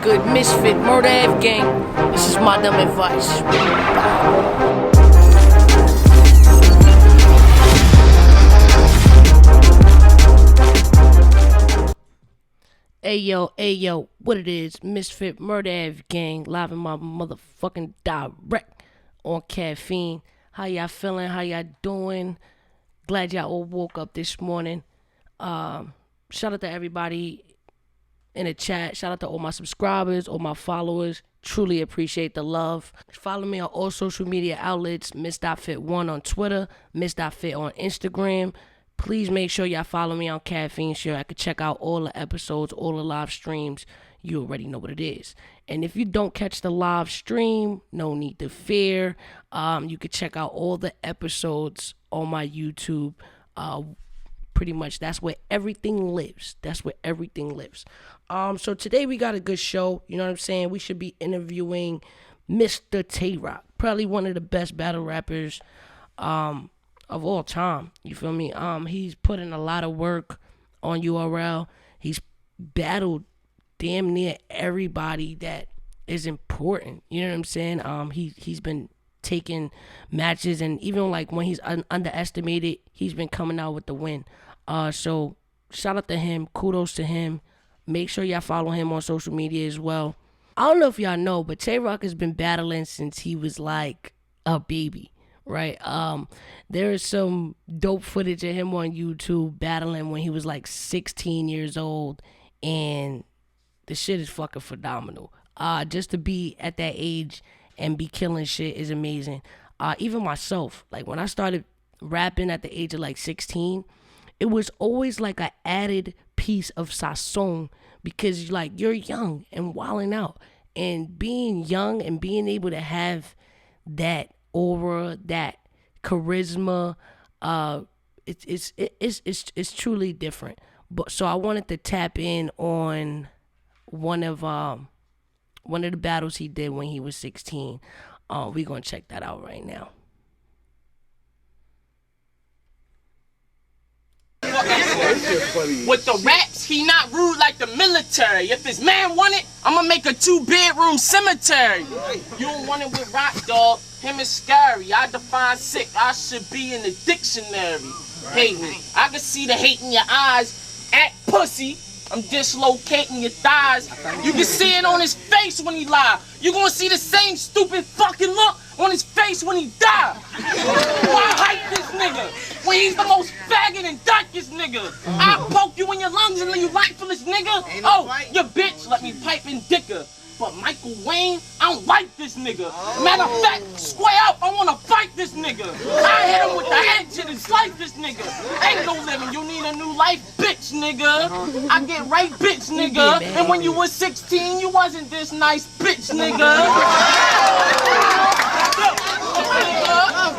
good? Ms.Fit, Murder F Gang. This is my dumb advice. Bye. Hey yo, what it is? Ms.Fit, Murder F Gang, live in my motherfucking direct on caffeine. How y'all feeling? How y'all doing? Glad y'all all woke up this morning. Shout out to everybody in the chat. Shout out to all my subscribers, all my followers. Truly appreciate the love. Follow me on all social media outlets. Ms.Fit1 on Twitter. Ms.Fit on Instagram. Please make sure y'all follow me on Caffeine so I can check out all the episodes, all the live streams. You already know what it is. And if you don't catch the live stream, no need to fear. You can check out all the episodes on my YouTube. Pretty much that's where everything lives. So today we got a good show. You know what I'm saying? We should be interviewing Mr. Tay Roc, probably one of the best battle rappers of all time. You feel me? He's put in a lot of work on URL. He's battled damn near everybody that is important. You know what I'm saying? He's been taking matches, and even like when he's underestimated, he's been coming out with the win. So shout out to him. Kudos to him. Make sure y'all follow him on social media as well. I don't know if y'all know, but Tay Roc has been battling since he was like a baby, right? There is some dope footage of him on YouTube battling when he was like 16 years old, and the shit is fucking phenomenal. Just to be at that age and be killing shit is amazing. Even myself, like when I started rapping at the age of like 16, it was always like an added piece of sazon, because like you're young and wilding out, and being young and being able to have that aura, that charisma, it's truly different. But so I wanted to tap in on one of the battles he did when he was 16. We're gonna check that out right now. With the raps, he not rude like the military. If his man want it, I'ma make a 2-bedroom cemetery. You don't want it with Roc, dog. Him is scary. I define sick. I should be in the dictionary. Hating. I can see the hate in your eyes. Act pussy. I'm dislocating your thighs. You can see it on his face when he lie. You gonna see the same stupid fucking look on his face when he die. Why hype this nigga when he's the most faggot and darkest nigga? I poke you in your lungs and leave you lifeless, nigga. Oh, your bitch let me pipe in dicker. But Michael Wayne, I don't like this nigga. Matter of fact, square up, I wanna fight this nigga. I hit him with the hatchet and slice this nigga. Ain't no living, you need a new life, bitch, nigga. I get right, bitch, nigga. And when you was 16, you wasn't this nice, bitch, nigga.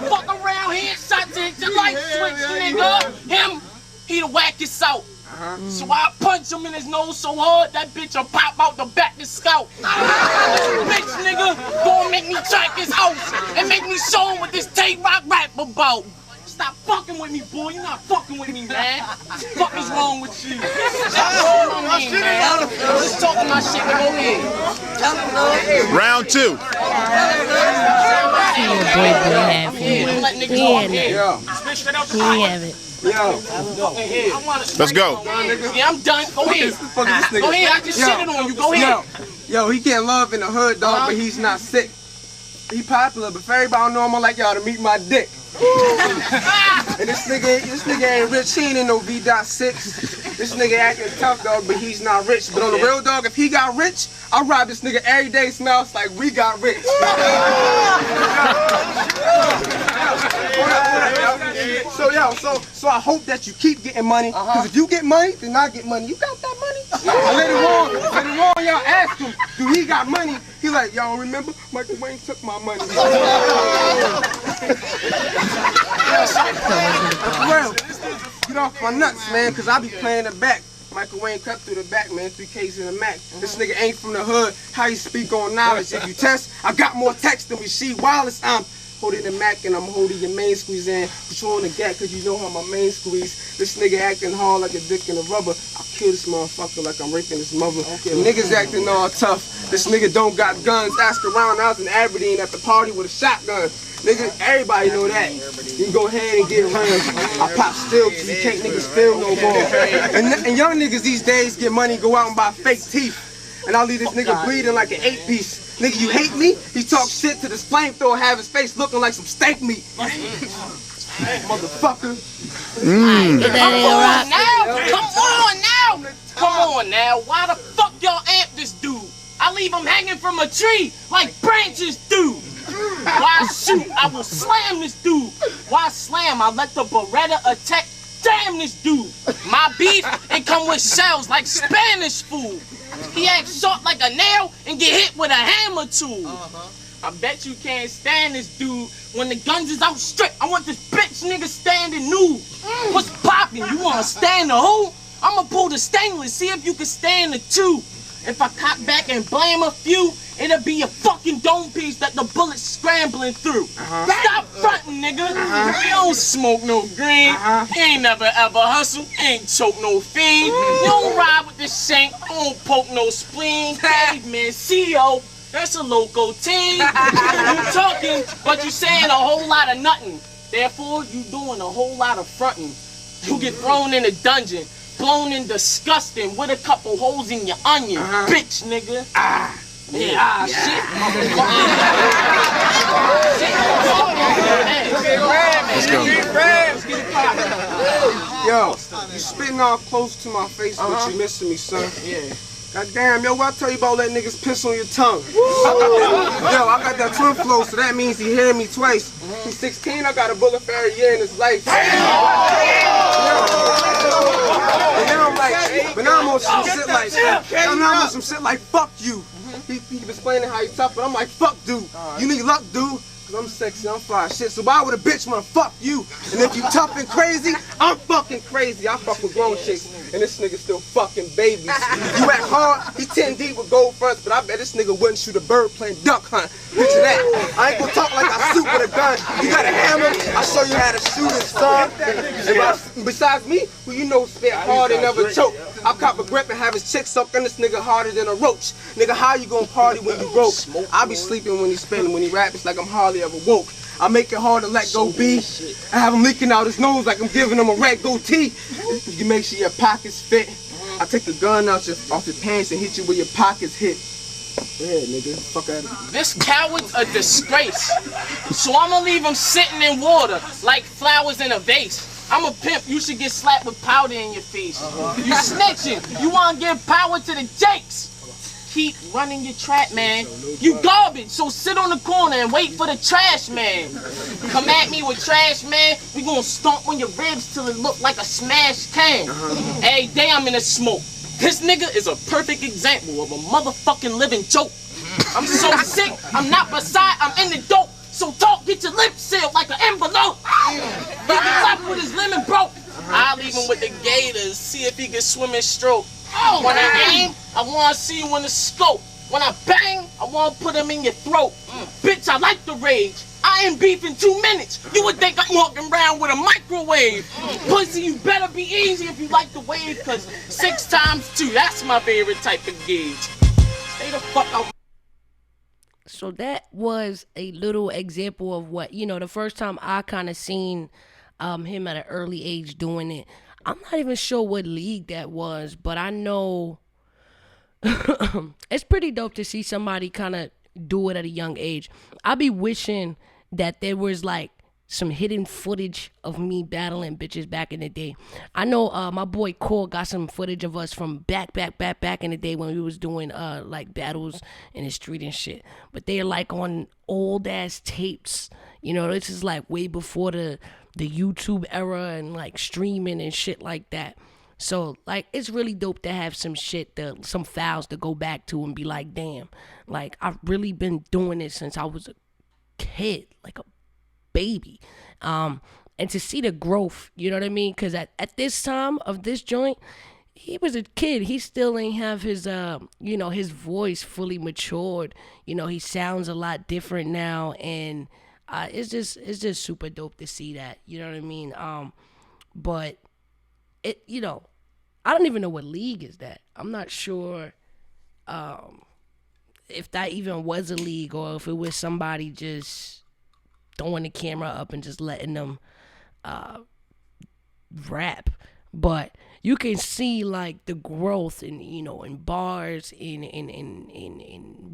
Fuck around here, shots to hit your light switch, nigga. Him, he the wackest out. So I punch him in his nose so hard, that bitch'll pop out the back of his scalp. Bitch nigga, gonna make me check his house and make me show him what this Tay Roc rap about. Stop fucking with me, boy. You're not fucking with me, man. Fuck is wrong with you? Stop wrong with me, man. Just talking my shit, go ahead. Round 2. He have it. Yo, let's go. Yeah, I'm done. Go ahead. Go ahead. I just shitted on you. Go ahead. Yo, he get love in the hood, dog, but he's not sick. He popular, but for everybody know, I'd like y'all to meet my dick. And this nigga ain't rich. He ain't in no V.6. This nigga acting tough, dog, but he's not rich. But on the real, dog, if he got rich, I'll rob this nigga every day. Smells like we got rich. So I hope that you keep getting money, because if you get money, then I get money. You got that money? I later on, y'all ask him, do he got money? He like, y'all remember? Michael Wayne took my money. That's real. Get off my nuts, man, because I be playing the back. Michael Wayne cut through the back, man, 3Ks in the Mac. This nigga ain't from the hood. How you speak on knowledge? If you test, I got more text than Rasheed Wallace. I'm holding the Mac and I'm holding your main squeeze in. Patrolling the gap cause you know how my main squeeze. This nigga acting hard like a dick in a rubber. I'll kill this motherfucker like I'm raping his mother. The niggas acting all tough. This nigga don't got guns. Ask around, I was in Aberdeen at the party with a shotgun. Nigga, everybody know that. You can go ahead and get around. I pop still cause you can't niggas feel no more. And young niggas these days get money, go out and buy fake teeth. And I'll leave this nigga bleeding like an 8-piece. Nigga, you hate me? He talk shit to this flamethrower, have his face looking like some steak meat. Motherfucker. Come on now. Why the fuck y'all amp this dude? I leave him hanging from a tree like branches do. Why shoot? I will slam this dude. Why slam? I let the Beretta attack. Damn this dude. My beef, it come with shells like Spanish food. He act sharp like a nail and get hit with a hammer tool. I bet you can't stand this dude when the guns is out straight. I want this bitch nigga standing nude. What's poppin'? You wanna stand the who? I'ma pull the stainless, see if you can stand the two. If I cock back and blame a few, it'll be a fucking dome piece that the bullet's scrambling through. Stop frontin', nigga. You don't smoke no green. You ain't never ever hustle. You ain't choke no fiend. You don't ride with the shank. I don't poke no spleen. Caveman CEO, that's a local team. You talking, but you saying a whole lot of nothing. Therefore, you doing a whole lot of frontin'. You get thrown in a dungeon. Blown and disgusting with a couple holes in your onion, bitch, nigga. Shit. Let's go. Yo, you spitting all close to my face, but you missing me, son. Yeah. Goddamn, yo, what I tell you about letting niggas piss on your tongue? I got that twin flow, so that means he hear me twice. He's 16, I got a bullet for every year in his life. But now I'm on some shit like, fuck you. He was explaining how he tough, but I'm like, fuck dude. You need luck, dude. Cause I'm sexy, I'm fly shit. So why would a bitch wanna fuck you? And if you tough and crazy, I'm fucking crazy. I fuck with grown chicks, and this nigga still fucking babies. You act hard, he 10 deep with gold fronts, but I bet this nigga wouldn't shoot a bird playing duck hunt. Picture that. I ain't gonna talk like I shoot with a gun. You got a hammer, I'll show you how to shoot it, son. And besides me, who you know spit hard and never choke. I'll cop a grip and have his chick sucking this nigga harder than a roach. Nigga, how you gonna party when you broke? I be sleeping when he spinning, when he rap, it's like I'm hardly ever woke. I make it hard to let go be. I have him leaking out his nose like I'm giving him a red goatee. You make sure your pockets fit. I take the gun off your pants and hit you where your pockets hit. Yeah, nigga, fuck out of here. This coward's a disgrace. So I'ma leave him sitting in water like flowers in a vase. I'm a pimp, you should get slapped with powder in your face. You snitching, you wanna give power to the jakes. Keep running your trap, man. You garbage, so sit on the corner and wait for the trash man. Come at me with trash, man, we gonna stomp on your ribs till it look like a smashed can. Every day I'm in the smoke. This nigga is a perfect example of a motherfucking living joke. I'm so sick, I'm not beside, I'm in the dope. So talk, get your lips sealed like an envelope. He be left with his lemon broke. I'll leave him with the gators, see if he can swim and stroke. When I aim, I wanna see you in the scope. When I bang, I wanna put him in your throat. Bitch, I like the rage. I ain't beef in 2 minutes. You would think I'm walking around with a microwave. Pussy, you better be easy if you like the wave, cause 6 times 2, that's my favorite type of gauge. Stay the fuck out. So that was a little example of what, the first time I kind of seen him at an early age doing it. I'm not even sure what league that was, but I know it's pretty dope to see somebody kind of do it at a young age. I be wishing that there was like some hidden footage of me battling bitches back in the day. I know my boy Cole got some footage of us from back in the day when we was doing like battles in the street and shit. But they're like on old ass tapes. This is like way before the YouTube era and like streaming and shit like that. So like it's really dope to have some shit, some files to go back to and be like, damn, like I've really been doing it since I was a kid, like a baby. And to see the growth, you know what I mean? Because at this time of this joint, he was a kid. He still ain't have his his voice fully matured. He sounds a lot different now, and It's just super dope to see that. You know what I mean? But it, I don't even know what league is that. I'm not sure if that even was a league or if it was somebody just throwing the camera up and just letting them rap. But you can see like the growth in bars, in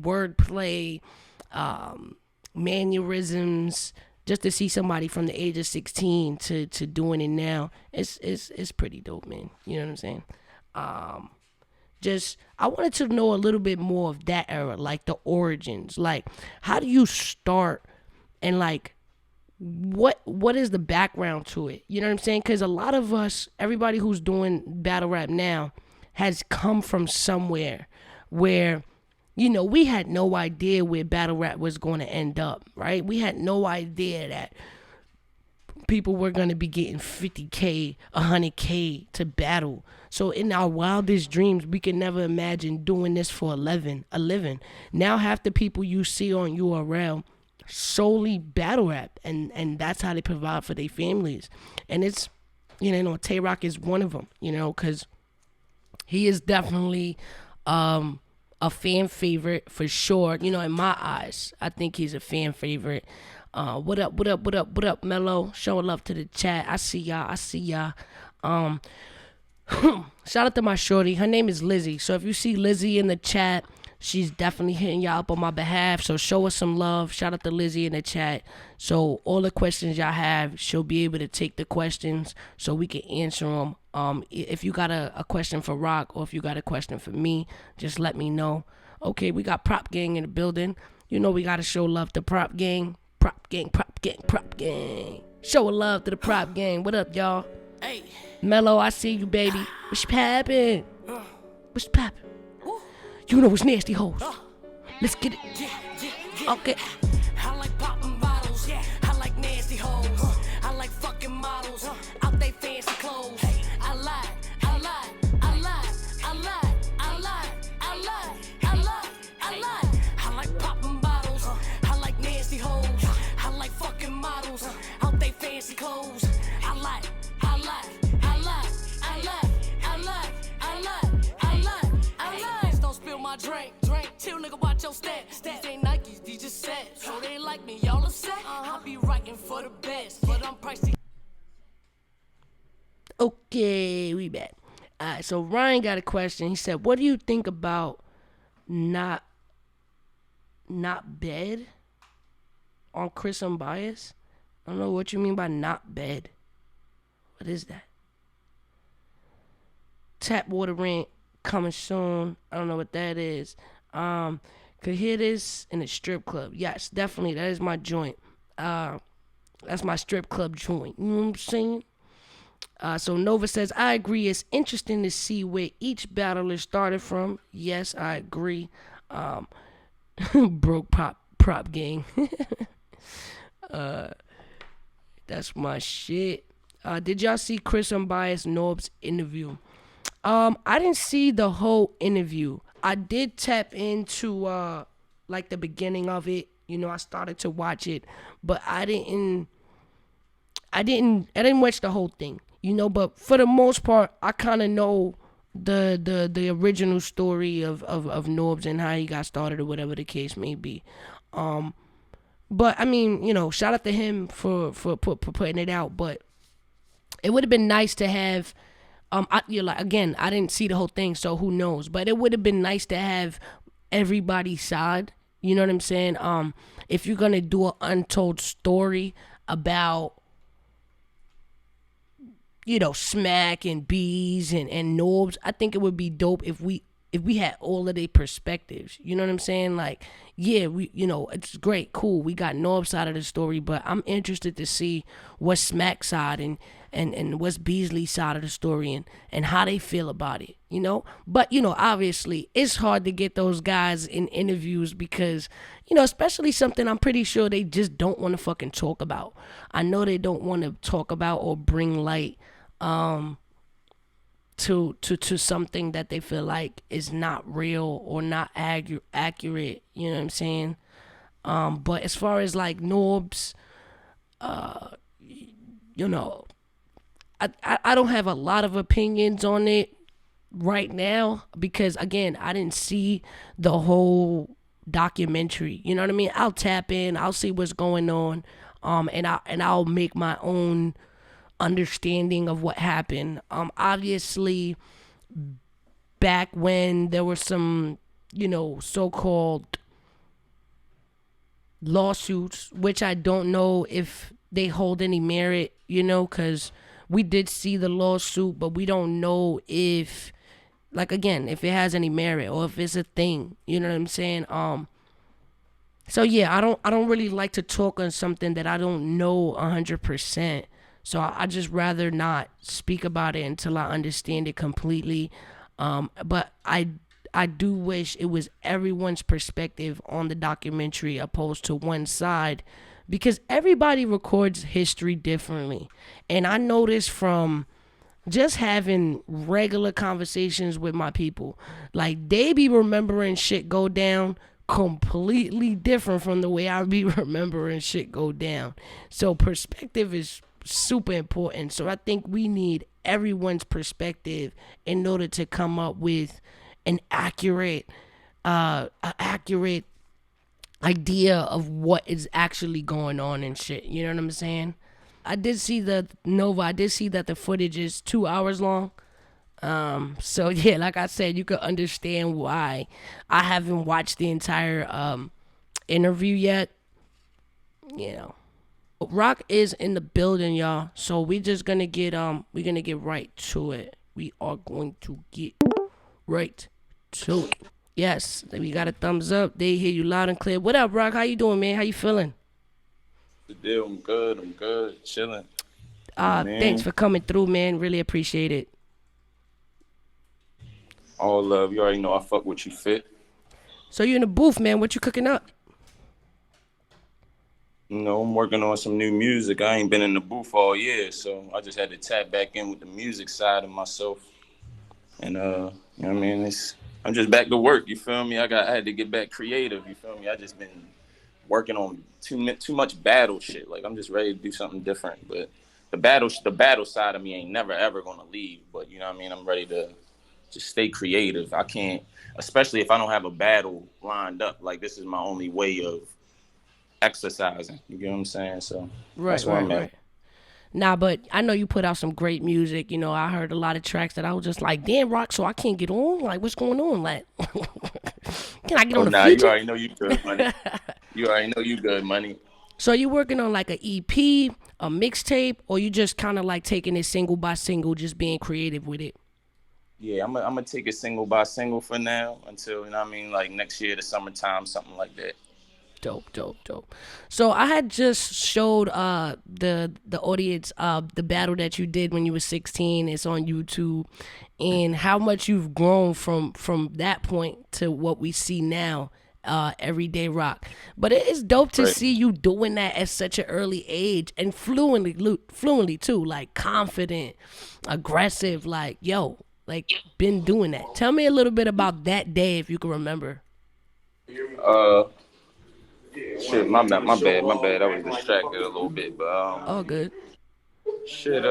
wordplay, mannerisms. Just to see somebody from the age of 16 to doing it now, it's pretty dope, man. You know what I'm saying? I wanted to know a little bit more of that era, like the origins. Like, how do you start, and like, what is the background to it? You know what I'm saying? Because a lot of us, everybody who's doing battle rap now, has come from somewhere where, we had no idea where battle rap was going to end up, right? We had no idea that people were going to be getting 50K, 100K to battle. So in our wildest dreams, we could never imagine doing this for a living. Now half the people you see on URL solely battle rap, and that's how they provide for their families. And it's, Tay Roc is one of them, because he is definitely a fan favorite for sure. In my eyes, I think he's a fan favorite. What up, Mello? Showing love to the chat. I see y'all. Shout out to my shorty. Her name is Lizzie. So if you see Lizzie in the chat, she's definitely hitting y'all up on my behalf. So show us some love. Shout out to Lizzie in the chat. So all the questions y'all have, she'll be able to take the questions so we can answer them. If you got a question for Roc or if you got a question for me, just let me know. Okay, we got Prop Gang in the building. We got to show love to Prop Gang. Prop Gang. Show love to the Prop Gang. What up, y'all? Hey. Mello, I see you, baby. What's poppin'? What's poppin'? It's nasty hoes. Let's get it. Okay. I like poppin' bottles. I like nasty hoes. I like fucking models out they fancy clothes. I lie. I like poppin' bottles. I like nasty hoes. I like fucking models out they fancy clothes. I lie. Don't spill my drink. Chill, nigga, watch your stats. These ain't Nikes, these just sets. So they like me, y'all upset. I be writing for the best, but I'm pricey. Okay, we back. Alright, so Ryan got a question. He said, what do you think about not bed on Chris Unbiased? I don't know what you mean by not bed. What is that? Tap water rent coming soon. I don't know what that is. Could hear this in a strip club. Yes, definitely. That is my joint. That's my strip club joint. You know what I'm saying? So Nova says, I agree. It's interesting to see where each battler started from. Yes, I agree. Broke prop gang. That's my shit. Did y'all see Chris Unbiased Norb's interview? I didn't see the whole interview. I did tap into like the beginning of it. I started to watch it, but I didn't watch the whole thing. But for the most part, I kind of know the original story of Norbs and how he got started or whatever the case may be. But I mean, shout out to him for putting it out. But it would have been nice to have. I didn't see the whole thing, so who knows? But it would have been nice to have everybody's side. You know what I'm saying? If you're gonna do an untold story about, Smack and Bees and Norbs, I think it would be dope if we had all of their perspectives. You know what I'm saying? Like, yeah, it's great, cool. We got Norb's side of the story, but I'm interested to see what's Smack's side and what's Beasley's side of the story and how they feel about it, But, obviously, it's hard to get those guys in interviews because, especially something I'm pretty sure they just don't want to fucking talk about. I know they don't want to talk about or bring light to something that they feel like is not real or not accurate, you know what I'm saying? But as far as like Norbs you know, I don't have a lot of opinions on it right now because again, I didn't see the whole documentary. You know what I mean? I'll tap in, I'll see what's going on, and I'll make my own understanding of what happened. Obviously, back when there were some, so-called lawsuits, which I don't know if they hold any merit, because we did see the lawsuit, but we don't know if, like, again, if it has any merit or if it's a thing. You know what I'm saying? So yeah, I don't really like to talk on something that I don't know 100%. So I just rather not speak about it until I understand it completely. But I do wish it was everyone's perspective on the documentary opposed to one side, because everybody records history differently. And I noticed from just having regular conversations with my people, like they be remembering shit go down completely different from the way I be remembering shit go down. So perspective is super important. So I think we need everyone's perspective in order to come up with an accurate idea of what is actually going on and shit. You know what I'm saying? I did see the Nova. I did see that the footage is 2 hours long. So yeah, like I said, you could understand why I haven't watched the entire interview yet. You know, Rock is in the building, y'all. So we're gonna get right to it. We are going to get right to it. Yes, we got a thumbs up. They hear you loud and clear. What up, Rock? How you doing, man? How you feeling? The deal, I'm good. I'm good. Chilling. Man, Thanks for coming through, man. Really appreciate it. all love. You already know I fuck with you, Fit. So you in the booth, man. What you cooking up? You know, I'm working on some new music. I ain't been in the booth all year, so I just had to tap back in with the music side of myself. And you know what I mean? I'm just back to work. You feel me? I had to get back creative. You feel me? I just been working on too much battle shit. Like I'm just ready to do something different. But the battle side of me ain't never ever gonna leave. But you know what I mean? I'm ready to just stay creative. I can't, especially if I don't have a battle lined up. Like this is my only way of exercising. You get what I'm saying? So Right, that's where right, I'm at. right. Nah, but I know you put out some great music. I heard a lot of tracks that I was just like, damn, Rock, so I can't get on? Like, what's going on? Like, can I get Oh on the nah, you feature? already know you good money. You already know you good money. So you working on like a EP, a mixtape, or you just kind of like taking it single by single, just being creative with it? Yeah, I'm gonna take it single by single for now until you know what I mean, like next year, the summertime, something like that. Dope, dope, dope. So I had just showed the audience the battle that you did when you were 16. It's on YouTube, and how much you've grown from that point to what we see now. Everyday Rock, but it is dope to Right. see you doing that at such an early age and fluently too, like confident, aggressive, like yo, like been doing that. Tell me a little bit about that day if you can remember. Uh, shit, my bad. I was distracted a little bit, but All good. shit,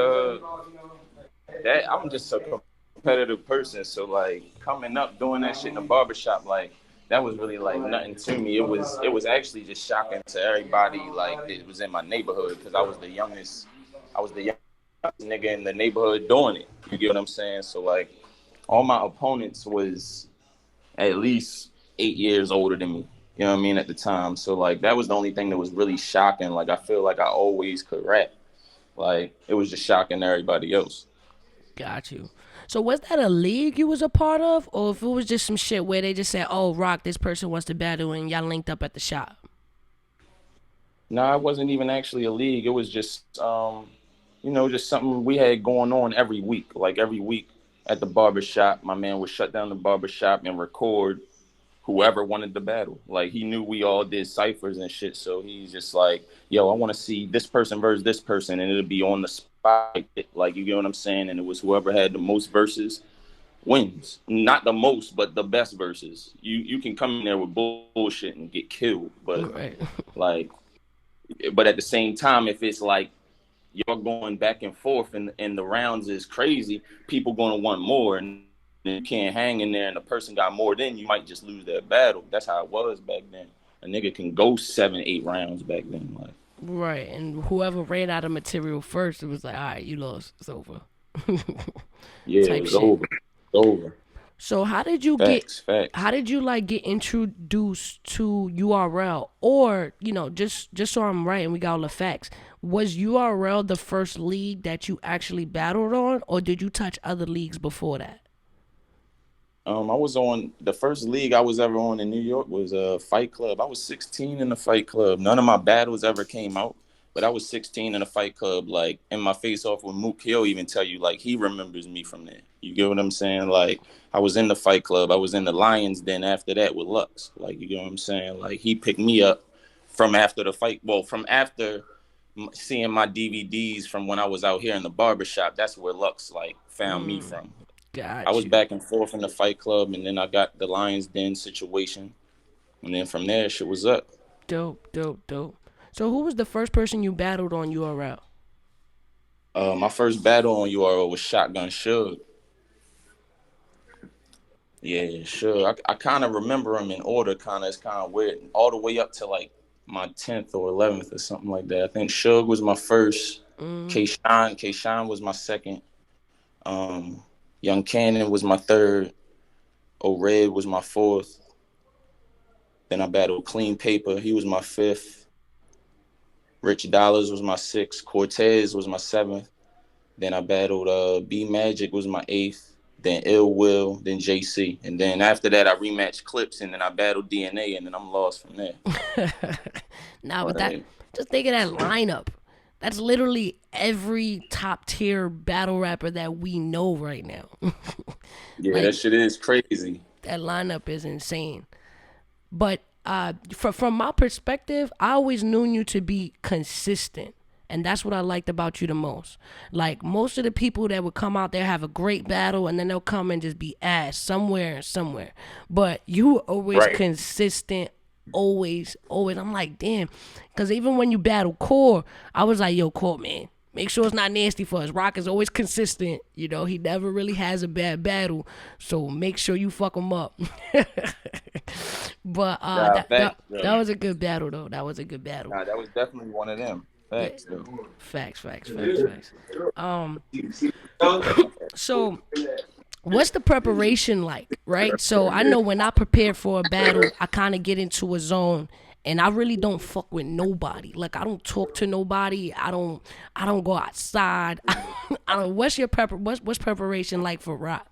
that I'm just a competitive person. So like coming up doing that shit in the barbershop, like that was really like nothing to me. It was actually just shocking to everybody. Like it was in my neighborhood because I was the youngest. I was the youngest nigga in the neighborhood doing it. You get what I'm saying? So like all my opponents was at least 8 years older than me. You know what I mean at the time. So like that was the only thing that was really shocking. Like I feel like I always could rap. Like it was just shocking to everybody else. Got you. So was that a league you was a part of, or if it was just some shit where they just said, "Oh, Rock, this person wants to battle," and y'all linked up at the shop? No, it wasn't even actually a league. It was just, just something we had going on every week. Like every week at the barber shop, my man would shut down the barber shop and record whoever wanted the battle. Like he knew we all did ciphers and shit, so he's just like, "Yo, I want to see this person versus this person," and it'll be on the spot. Like you get what I'm saying? And it was whoever had the most verses wins. Not the most, but the best verses. You can come in there with bullshit and get killed, but Right. like But at the same time, if it's like you're going back and forth and the rounds is crazy, people gonna want more, and you can't hang in there and the person got more than you might just lose that battle. That's how it was back then. A nigga can go 7, 8 rounds back then. Like, Right, and whoever ran out of material first, it was like, all right, you lost, it's over. yeah, it Type was shit. over. It's over. So how did you Facts. how did you like get introduced to URL, or just so I'm right and we got all the facts, was URL the first league that you actually battled on, or did you touch other leagues before that? I was on the first league I was ever on in New York was a Fight Club. I was 16 in the Fight Club. None of my battles ever came out, but I was 16 in the Fight Club. Like in my face off with Mook, he'll even tell you like he remembers me from there. You get what I'm saying? Like I was in the Fight Club. I was in the Lions Den after that with Lux. Like you get what I'm saying? Like he picked me up from after the fight. Well, from after seeing my DVDs from when I was out here in the barbershop. That's where Lux like found me from. I Got was you. back and forth in the Fight Club, and then I got the Lions Den situation, and then from there, shit was up. Dope, dope, dope. So who was the first person you battled on URL? My first battle on URL was Shotgun Suge. Yeah, sure. I kind of remember them in order. It's kind of weird. All the way up to like my 10th or 11th or something like that. I think Suge was my first. K-Shine was my second. Young Cannon was my third. O-Red was my fourth. Then I battled Clean Paper. He was my fifth. Rich Dollars was my sixth. Cortez was my seventh. Then I battled B Magic was my eighth. Then Ill Will, then JC. And then after that, I rematched Clips, and then I battled DNA, and then I'm lost from there. Nah, but just think of that lineup. That's literally every top tier battle rapper that we know right now. Yeah, Like, that shit is crazy. that lineup is insane. But from my perspective, I always knew you to be consistent. And that's what I liked about you the most. Like, most of the people that would come out there have a great battle, and then they'll come and just be ass somewhere and somewhere. But you were always Right. consistent, always. I'm like, damn. Because even when you battle Core, I was like, yo, Core, man, make sure it's not nasty for us. Roc is always consistent. He never really has a bad battle. So make sure you fuck him up. But that was a good battle, though. That was a good battle. Nah, that was definitely one of them. Facts, though. Facts. So what's the preparation like, right? So I know when I prepare for a battle, I kind of get into a zone, and I really don't fuck with nobody. Like, I don't talk to nobody. I don't go outside. I don't. What's preparation like for Roc?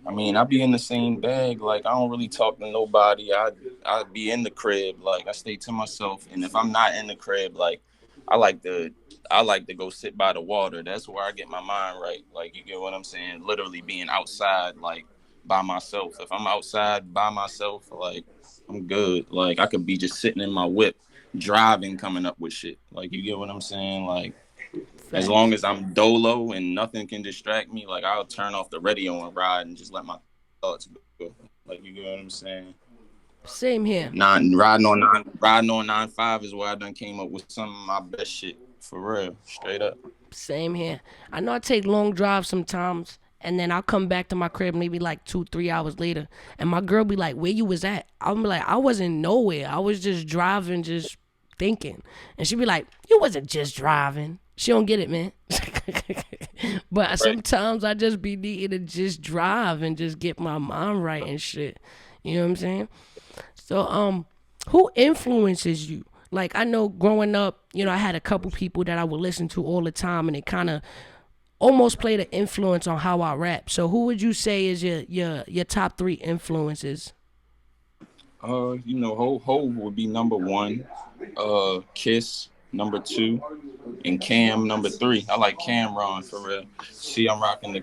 I mean, I be in the same bag. Like, I don't really talk to nobody. I be in the crib. Like, I stay to myself. And if I'm not in the crib, like, I like to go sit by the water. That's where I get my mind right. Like, you get what I'm saying? Literally being outside, like, by myself. If I'm outside by myself, like, I'm good. Like, I could be just sitting in my whip, driving, coming up with shit. Like, you get what I'm saying? Like, as long as I'm dolo and nothing can distract me, like, I'll turn off the radio and ride and just let my thoughts go. Like, you get what I'm saying? Same here. Riding on 9.5 is where I done came up with some of my best shit. For real. Straight up. Same here. I know I take long drives sometimes, and then I'll come back to my crib maybe like 2-3 hours later, and my girl be like, where you was at? I'll be like, I wasn't nowhere. I was just driving, just thinking. And she be like, you wasn't just driving. She don't get it, man. But right. Sometimes I just be needing to just drive and just get my mind right and shit. You know what I'm saying? So, who influences you? Like, I know growing up, I had a couple people that I would listen to all the time, and it kind of almost played an influence on how I rap. So who would you say is your top 3 influences? Hov would be number 1, Kiss number 2, and Cam number 3. I like Cameron for real. See, I'm rocking the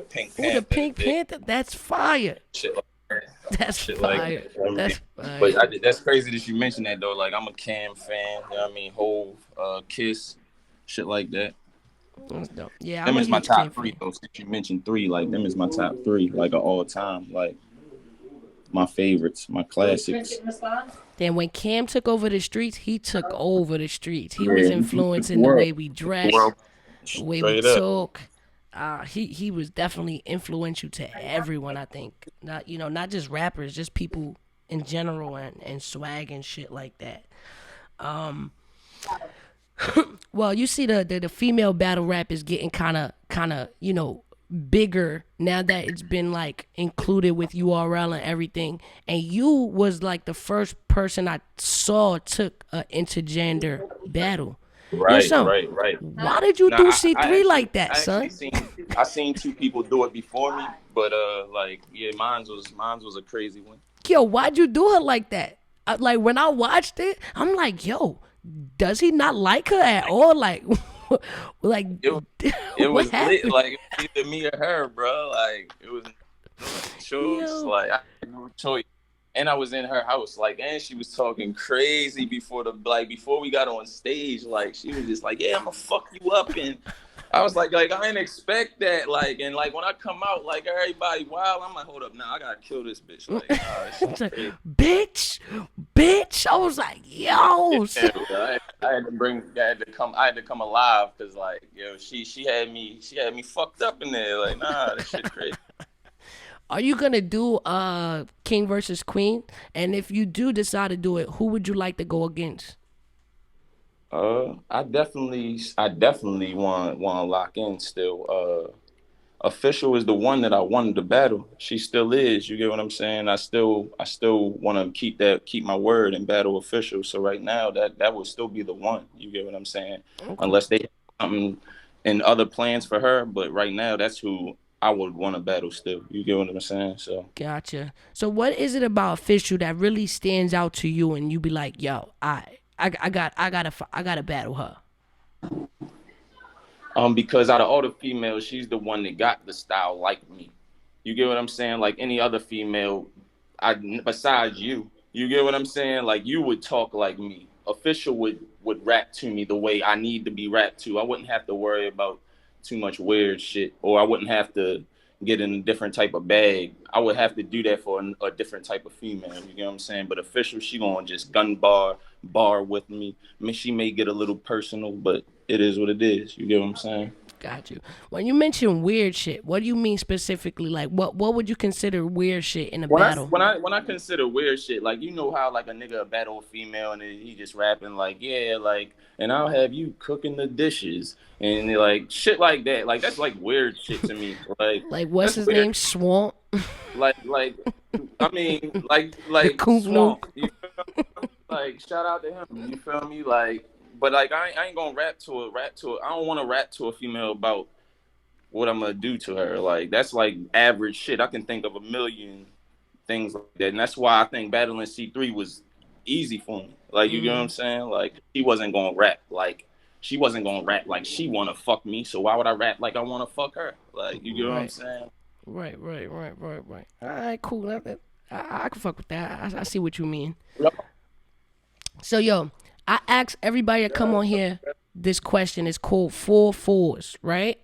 Pink Panther. The Pink Panther? That's fire. Shit like that. That's shit fire. Like that's fire. But that's crazy that you mentioned that though. Like, I'm a Cam fan. You know what I mean? Hov, Kiss, shit like that. That's dope. Yeah, them is my top 3 though. Since you mentioned 3, like them is my top 3, like of all time. Like, my favorites, my classics. Then when Cam took over the streets, he took over the streets. He Yeah, was he took the influencing the world. way we dress, World. the way we Straight up. talk. He was definitely influential to everyone. I think not just rappers, just people in general and swag and shit like that. Well, you see the female battle rap is getting kind of bigger now that it's been like included with URL and everything. And you was like the first person I saw took a intergender battle. Right. Why did you do C3 like that, son? I seen two people do it before me, but mine was a crazy one. Yo, why'd you do her like that? Like when I watched it, I'm like, yo, does he not like her at all? Like, it was lit. Like it was either me or her, bro. Like it was no choice. Yo. Like I had no choice. And I was in her house, like, and she was talking crazy before we got on stage. Like she was just like, yeah, I'm gonna fuck you up, and I was like I didn't expect that. Like, and like when I come out, like everybody wild, I'm like, hold up, now I gotta kill this bitch. Like, It's like, bitch. I was like, yo. I had to come alive because like, yo, she had me fucked up in there. Like, nah, that shit crazy. Are you gonna do King versus Queen? And if you do decide to do it, who would you like to go against? I definitely want to lock in still. Official is the one that I wanted to battle. She still is. You get what I'm saying? I still want to keep my word and battle Official. So right now that will still be the one. You get what I'm saying? Okay. Unless they have something in other plans for her, but right now that's who I would want to battle still. You get what I'm saying? So gotcha. So what is it about Official that really stands out to you, and you be like, yo, I gotta battle her? Because out of all the females, she's the one that got the style like me. You get what I'm saying? Like any other female, besides you get what I'm saying? Like you would talk like me. Official would rap to me the way I need to be rapped to. I wouldn't have to worry about too much weird shit, or I wouldn't have to get in a different type of bag. I would have to do that for a different type of female. You get what I'm saying? But Official, she gonna just gun bar with me. I mean, she may get a little personal, but it is what it is. You get what I'm saying? Got you. When you mention weird shit, what do you mean specifically? Like, what would you consider weird shit in a battle? When I consider weird shit, like, you know how like a nigga battle a female and he just rapping like, yeah, like, and I'll have you cooking the dishes and like shit like that. Like that's like weird shit to me. Like what's his name? Swamp. Like I mean like Swamp. You feel me? Like shout out to him. You feel me? Like. But like I ain't gonna rap to it. I don't want to rap to a female about what I'm gonna do to her. Like that's like average shit. I can think of a million things like that, and that's why I think battling C3 was easy for me. Like you know what I'm saying? Like she wasn't gonna rap like she wanna fuck me. So why would I rap like I wanna fuck her? Like you know what I'm saying? Right. All right, cool. I can fuck with that. I see what you mean. Yep. So yo. I asked everybody to come on here. This question is called 4 4s, right?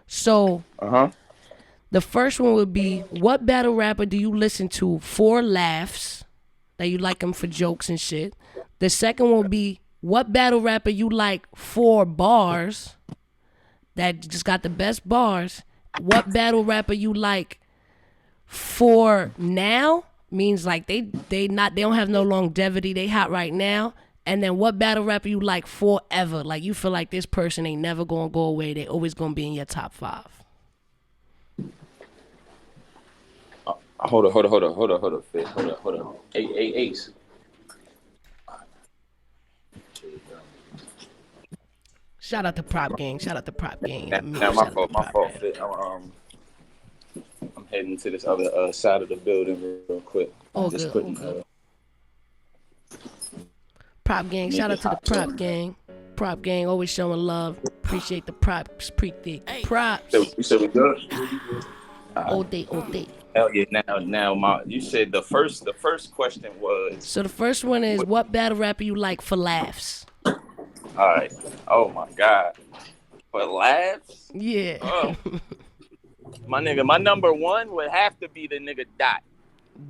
So, the first one would be, what battle rapper do you listen to for laughs, that you like them for jokes and shit? The second one would be, what battle rapper you like for bars, that just got the best bars? What battle rapper you like for now, means like they don't have no longevity, they hot right now. And then what battle rapper you like forever? Like you feel like this person ain't never gonna go away. They always gonna be in your top 5. Hold up, Fit. Hold up. Ace. Shout out to Prop Gang. Now my fault, Fit. I'm heading to this other side of the building real quick. Prop Gang, shout out to the Prop Gang. Prop Gang always showing love. Appreciate the props. Props. You said we good? All day. Hell yeah. Now you said the first question was. So the first one is, what battle rapper you like for laughs? All right. Oh my God. For laughs? Yeah. Oh. My nigga, my number one would have to be the nigga Dot.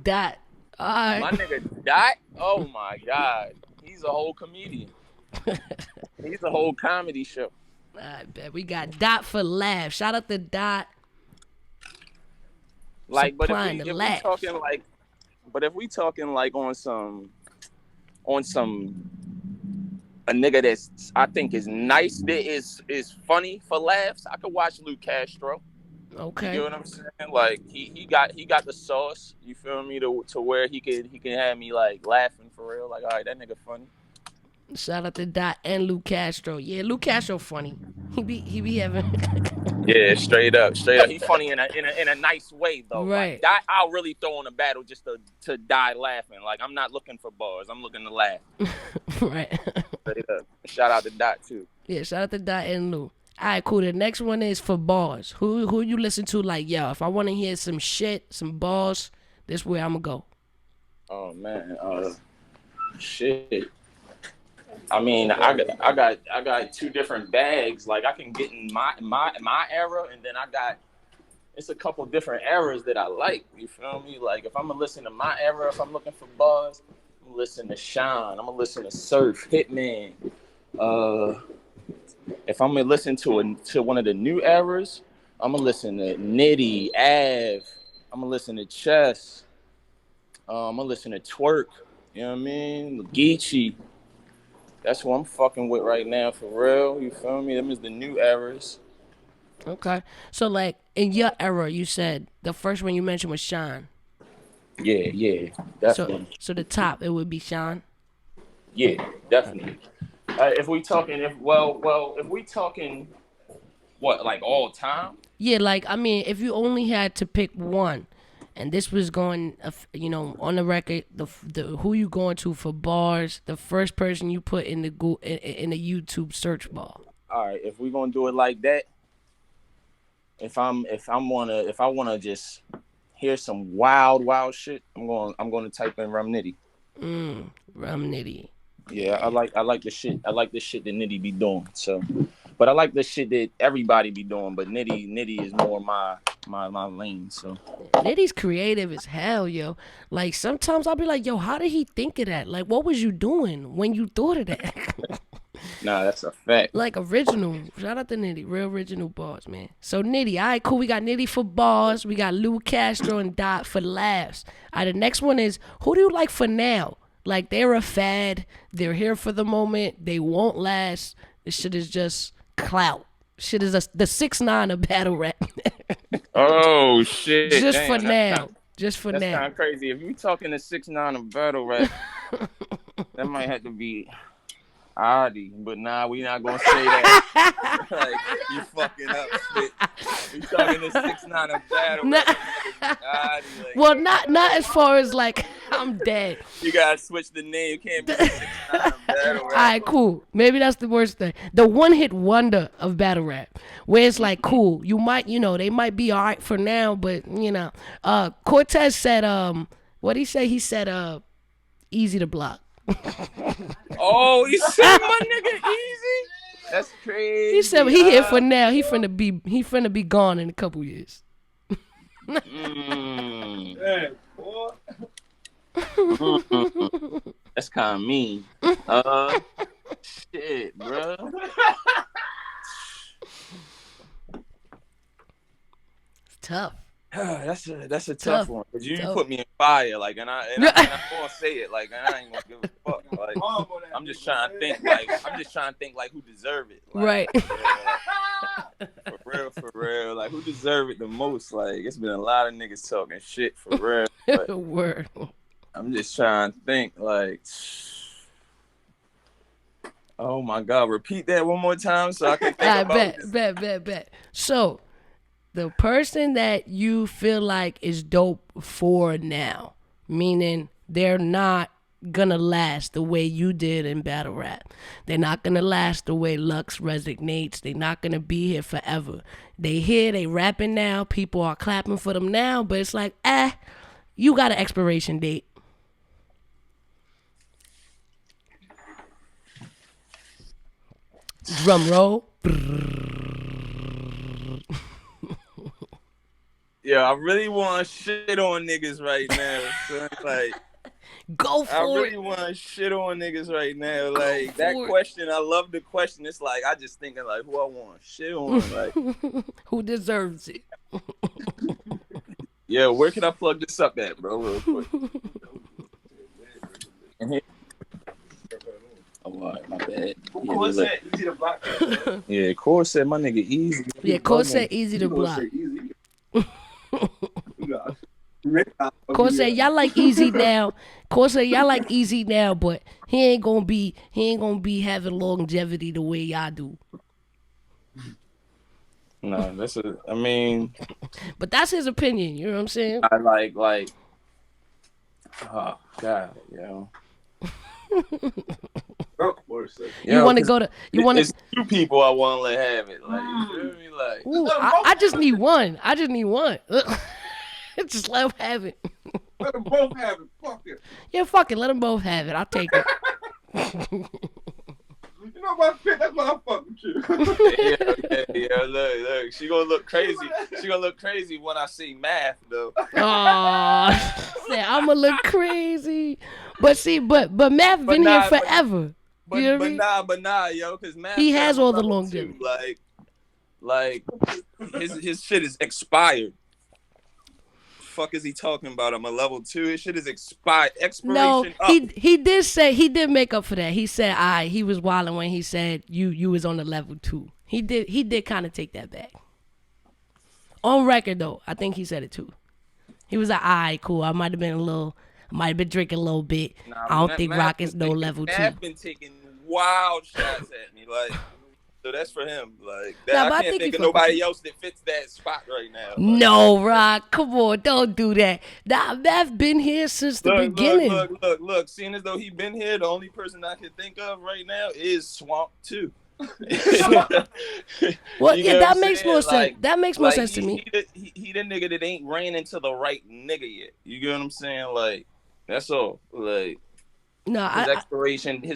Dot. All right. My nigga Dot. Oh my God, he's a whole comedian. He's a whole comedy show. I bet we got Dot for laugh. Shout out to Dot. Like, but if Supplying we the if we laughs. talking like, but if we talking like on some a nigga that's I think is nice that is funny for laughs, I could watch Luke Castro. Okay. You know what I'm saying? Like he got the sauce. You feel me? To where he can have me like laughing for real. Like, all right, that nigga funny. Shout out to Dot and Luke Castro. Yeah, Luke Castro funny. He be having Yeah, straight up. He funny in a nice way though. right. Like, I'll really throw in a battle just to die laughing. Like, I'm not looking for bars. I'm looking to laugh. Right. Straight up. Shout out to Dot too. Yeah, shout out to Dot and Lou. All right, cool. The next one is for bars. Who you listen to? Like, yo, if I want to hear some shit, some bars, this where I'm gonna go. Oh man, shit. I mean, I got two different bags. Like, I can get in my era, and then it's a couple different eras that I like. You feel me? Like, if I'm gonna listen to my era, if I'm looking for bars, I'm gonna listen to Sean. I'm gonna listen to Surf, Hitman. If I'm gonna listen to one of the new eras, I'm gonna listen to Nitty, Av. I'm gonna listen to Chess. I'm gonna listen to Twerk. You know what I mean? Geechee. That's what I'm fucking with right now, for real. You feel me? Them is the new eras. Okay. So, like, in your era, you said the first one you mentioned was Sean. Yeah, definitely. So the top, it would be Sean? Yeah, definitely. If we talking, what, like all time? Yeah, like, I mean, if you only had to pick one, and this was going, on the record, the who you going to for bars, the first person you put in the in the YouTube search bar. All right, if we gonna do it like that, if I wanna just hear some wild shit, I'm gonna type in Rum Nitty. Rum Nitty. Yeah, I like the shit. I like the shit that Nitty be doing. So, but I like the shit that everybody be doing. But Nitty is more my lane. So Nitty's creative as hell, yo. Like, sometimes I'll be like, yo, how did he think of that? Like, what was you doing when you thought of that? Nah, that's a fact. Like, original. Shout out to Nitty. Real original bars, man. So, Nitty. All right, cool. We got Nitty for bars. We got Lou Castro and Dot for laughs. All right, the next one is, who do you like for now? Like, they're a fad. They're here for the moment. They won't last. This shit is just clout. Shit is the 6ix9ine of battle rap. Oh shit! Just Damn, for now. Just for that's now. kind of crazy. If you talking to 6ix9ine of battle rap, that might have to be Adi. But nah, we not gonna say that. Like, you fucking up, shit. You talking to 6ix9ine of battle rap? Adi, like, Well, not as far as like I'm dead. you gotta switch the name. You can't be 6ix9ine of battle rap. All right, cool. Maybe that's the worst thing. The one-hit wonder of battle rap, where it's like, cool, you might, they might be all right for now, but Cortez said, what did he say? He said, easy to block. Oh, he said my nigga easy. That's crazy. He said he here for now. He finna be gone in a couple years. That's kind of mean. Shit, bro. It's tough. That's a tough one. Cause you Tough. put me in fire, like, and I'm gonna say it, like, and I ain't gonna give a fuck. Like, I'm just trying to think, like, who deserve it, like, Right. yeah, for real, like, who deserve it the most? Like, it's been a lot of niggas talking shit for real. But Word. I'm just trying to think, like, oh my God, repeat that one more time so I can think I about this. bet. So, the person that you feel like is dope for now, meaning they're not gonna last the way you did in battle rap. They're not gonna last the way Lux resonates. They're not gonna be here forever. They here, they rapping now. People are clapping for them now, but it's like, you got an expiration date. Drum roll. Yeah, I really want to shit on niggas right now. Son. Like, Go I for really it. want to shit on niggas right now. Like that for it. question, I love the question. It's like I just thinking like who I want to shit on. Like, Who deserves it? yeah, where can I plug this up at, bro? Real quick. Oh, all right, my bad. Yeah, Core said my nigga easy. Yeah, Core said easy to block. Core said y'all like easy now. Core said y'all like easy now, but he ain't gonna be having longevity the way y'all do. No, I mean, but that's his opinion. You know what I'm saying? I like. Oh God, yo. You want to go to? You want to? It's two people I want to let have it. Like, you feel me? Like, Ooh, I just need one. Just let them have it. Let them both have it. Fuck it. Yeah, fuck it. Let them both have it. I'll take it. You know what, Fit? That's why I fuck with you. yeah. Look. She gonna look crazy. She gonna look crazy when I see math, though. Oh, I'ma look crazy. But Math been here forever. But nah, yo, because math. He has all the longevity. Like his shit is expired. Fuck is he talking about? I'm a level 2. His shit is expired. Expiration. No, he did make up for that. He said he was wilding when he said you was on the level 2. He did kind of take that back. On record though, I think he said it too. He was like, cool. I might have been drinking a little bit. Nah, I don't think Roc is no level 2. Math been taking wild shots at me, like. So that's for him. Like that, Nah, I can't think of nobody else that fits that spot right now. Like, no, Roc, come on, don't do that. Nah, Math been here since the beginning. Look. Seeing as though he been here, the only person I can think of right now is Swamp 2. Well, yeah, that makes more sense. That makes more sense to me. He the nigga that ain't ran into the right nigga yet. You get what I'm saying? Like, that's all. Like, no, his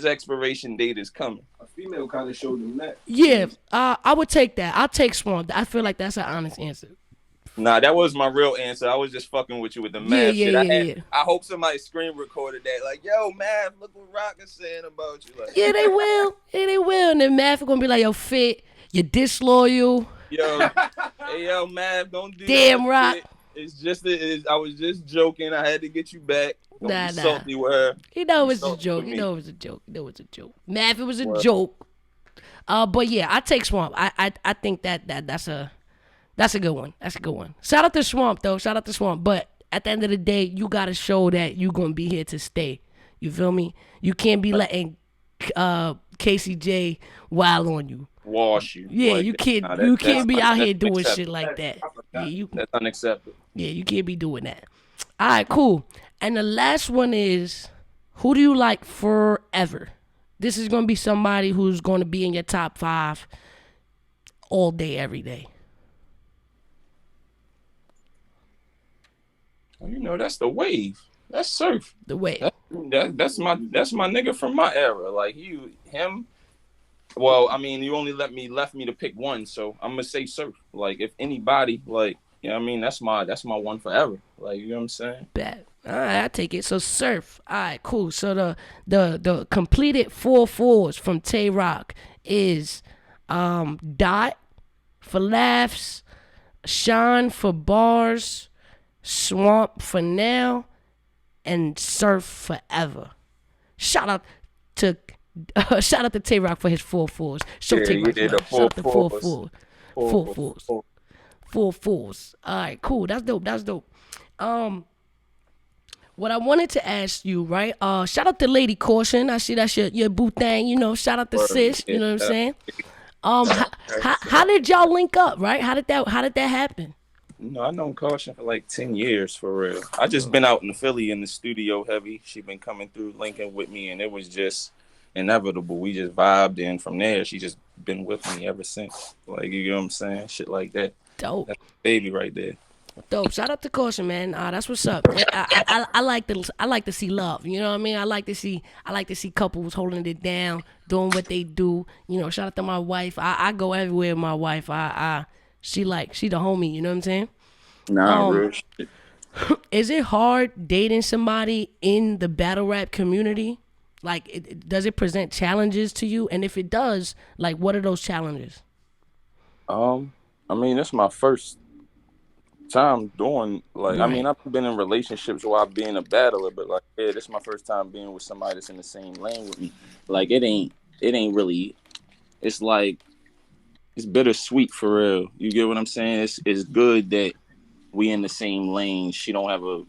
expiration date is coming. A female kind of showed him that. Yeah, I would take that. I'll take Swamp. I feel like that's an honest answer. Nah, that was my real answer. I was just fucking with you with the math shit. Yeah. I hope somebody screen recorded that. Like, yo, Math, look what Roc is saying about you. Like, yeah, they will. And then Math gonna be like, yo, Fit, you're disloyal. Yo, hey, yo, Math, don't do Damn, that. Roc. Shit. It's just, I was just joking. I had to get you back. Don't be salty with her. You know it was a joke. Math, it was a joke. But yeah, I take Swamp. I think that's a good one. That's a good one. Shout out to Swamp though. But at the end of the day, you gotta show that you gonna be here to stay. You feel me? You can't be letting Casey J wild on you. Wash you. Yeah, like you can't. Nah, You can't be out here unacceptable. doing shit like that. Yeah, That's unacceptable. Yeah, you can't be doing that. All right, cool. And the last one is, who do you like forever? This is gonna be somebody who's gonna be in your top 5 all day, every day. You know, that's the wave. That's Surf. The Wave. That's my nigga from my era. Like him. Well, I mean, you only left me to pick one, so I'm gonna say Surf. Like, if anybody, like, you know what I mean, that's my one forever. Like, you know what I'm saying? Bet. All right, I take it. So Surf. All right, cool. So the completed 4-4s from Tay Roc is Dot for laughs, Sean for bars, Swamp for now, and Surf forever. Shout out to Tay Roc for his 4-4s. Tay Roc. Shout out to 4-4s. 4-4s. All right, cool. That's dope. What I wanted to ask you, right? Shout out to Lady Caution. I see that's your boo thing. You know, shout out to sis. You know what I'm saying? How did y'all link up, right? How did that happen? No, I known Caution for like 10 years, for real. I just been out in Philly in the studio heavy. She been coming through linking with me, and it was just inevitable. We just vibed, and from there, she just been with me ever since. Like, you know what I'm saying? Shit like that. Dope. That's baby right there. Dope. Shout out to Caution, man. That's what's up. I like to see love. You know what I mean? I like to see couples holding it down, doing what they do. You know, shout out to my wife. I go everywhere with my wife. She the homie. You know what I'm saying? Nah, real shit. Is it hard dating somebody in the battle rap community? Like, does it present challenges to you? And if it does, like, what are those challenges? I mean, it's my first time doing like I mean Right. I've been in relationships while being a battler, but like yeah, this is my first time being with somebody that's in the same lane with me. Like it ain't really it's like it's bittersweet for real. You get what I'm saying? It's good that we in the same lane. She don't have a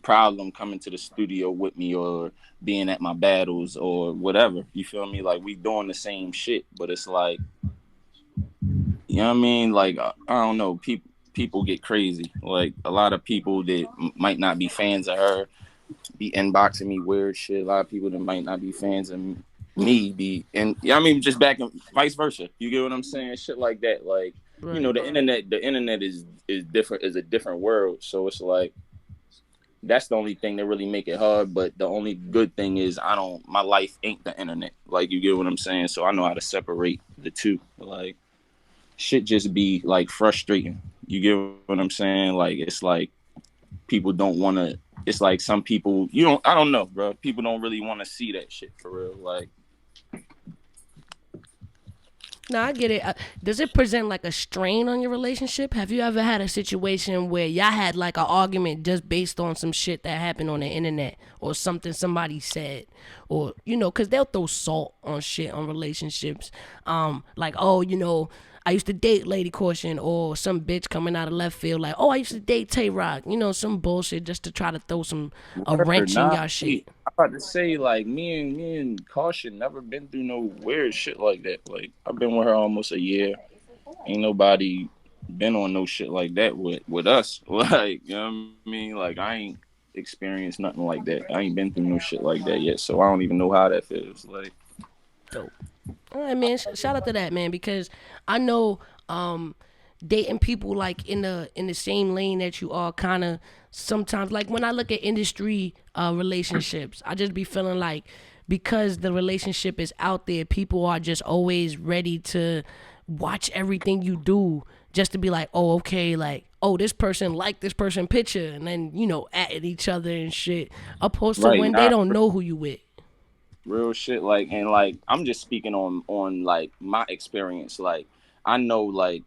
problem coming to the studio with me or being at my battles or whatever. You feel me? Like we doing the same shit, but it's like you know what I mean? Like I don't know, people get crazy. Like a lot of people that might not be fans of her be inboxing me weird shit. A lot of people that might not be fans of me be and yeah, I mean just back and vice versa. You get what I'm saying? Shit like that. Like you know, Right. the internet is different, is a different world. So it's like that's the only thing that really make it hard. But the only good thing is my life ain't the internet. Like you get what I'm saying? So I know how to separate the two. Like shit just be like frustrating. You get what I'm saying? Like it's like people don't want to. It's like some people you don't. I don't know, bro. People don't really want to see that shit for real. Like No, I get it. Does it present like a strain on your relationship? Have you ever had a situation where y'all had like an argument just based on some shit that happened on the internet or something somebody said, or because they'll throw salt on shit on relationships, like oh I used to date Lady Caution, or some bitch coming out of left field like, oh, I used to date Tay Roc, some bullshit just to try to throw a word, wrench in nah. y'all shit. I'm about to say like me and Caution never been through no weird shit like that. Like I've been with her almost a year. Ain't nobody been on no shit like that with us. Like you know what I mean? Like I ain't experienced nothing like that. I ain't been through no shit like that yet. So I don't even know how that feels. Like Dope. All right, man. Shout out to that, man, because I know dating people like in the same lane that you are kind of sometimes like when I look at industry relationships, I just be feeling like because the relationship is out there, people are just always ready to watch everything you do just to be like, oh, okay, like, oh, this person liked this person picture, and then at each other and shit, opposed to right, when they not don't know who you with. real shit. Like and like I'm just speaking on like my experience. Like I know like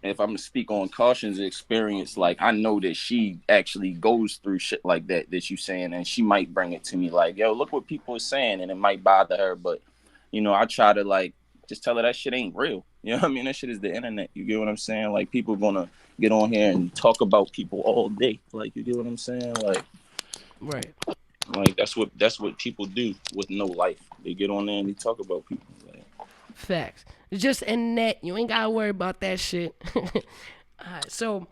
if I'm gonna speak on Caution's experience, like I know that she actually goes through shit like that you saying, and she might bring it to me like, yo, look what people are saying, and it might bother her, but I try to like just tell her that shit ain't real. You know what I mean? That shit is the internet. You get what I'm saying? Like people gonna get on here and talk about people all day. Like you get what I'm saying? Right. Like that's what people do with no life. They get on there and they talk about people. Like, Facts. It's just internet. You ain't gotta worry about that shit. Alright, so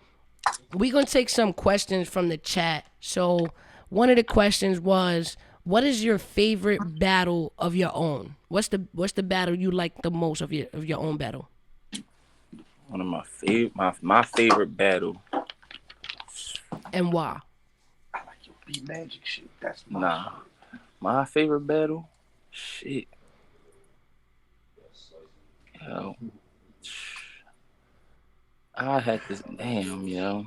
we gonna take some questions from the chat. So one of the questions was, what is your favorite battle of your own? What's the battle you like the most of your own battle? one of my favorite my favorite battle. And why? I like your B Magic shit. That's Nah, my favorite battle. Shit. Yo, I had this. Damn,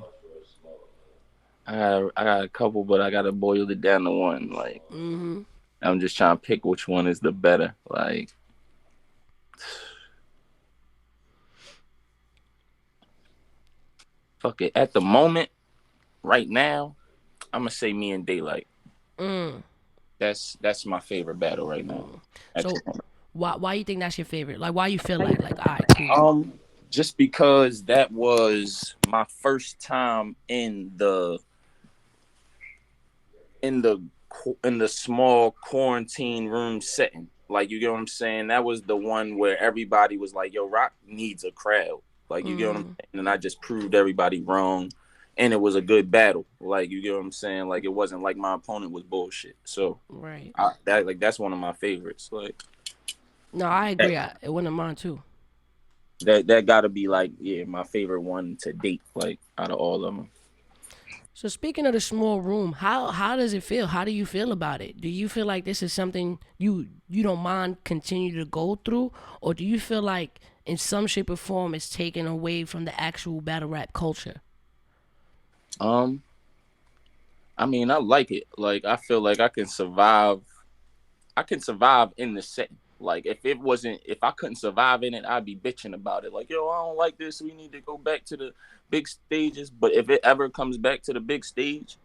I got a couple, but I gotta boil it down to one. Like I'm just trying to pick which one is the better. Like fuck it. At the moment, right now, I'm gonna say me and Daylight. That's my favorite battle right now. At So the moment. why you think that's your favorite? Like why you feel like all right, cool. Just because that was my first time in the in the small quarantine room setting. Like you get what I'm saying? That was the one where everybody was like, "Yo, Roc needs a crowd." Like you get what I'm saying? And I just proved everybody wrong, and it was a good battle. Like you get what I'm saying? Like it wasn't like my opponent was bullshit. So Right. that's one of my favorites. Like No, I agree. It wasn't mine too. that got to be like my favorite one to date. Like out of all of them. So speaking of the small room, how does it feel? How do you feel about it? Do you feel like this is something you don't mind continue to go through, or do you feel like in some shape or form it's taken away from the actual battle rap culture? Um, I mean, I like it. Like, I feel like I can survive. I can survive in the setting. Like, if I couldn't survive in it, I'd be bitching about it. Like, yo, I don't like this. We need to go back to the big stages. But if it ever comes back to the big stage,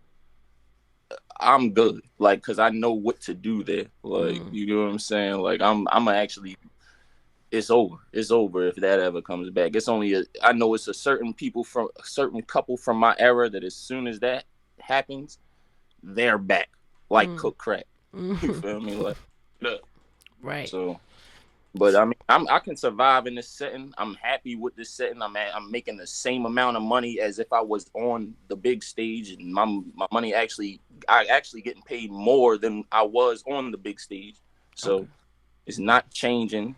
I'm good. Like, cause I know what to do there. Like, you know what I'm saying? Like, I'm actually. It's over. It's over if that ever comes back. I know it's a certain couple from my era that as soon as that happens, they're back like cook crack. You feel me? Like, look. Right. So, but I mean, I can survive in this setting. I'm happy with this setting. I'm making the same amount of money as if I was on the big stage, and my money I actually getting paid more than I was on the big stage. So it's not changing.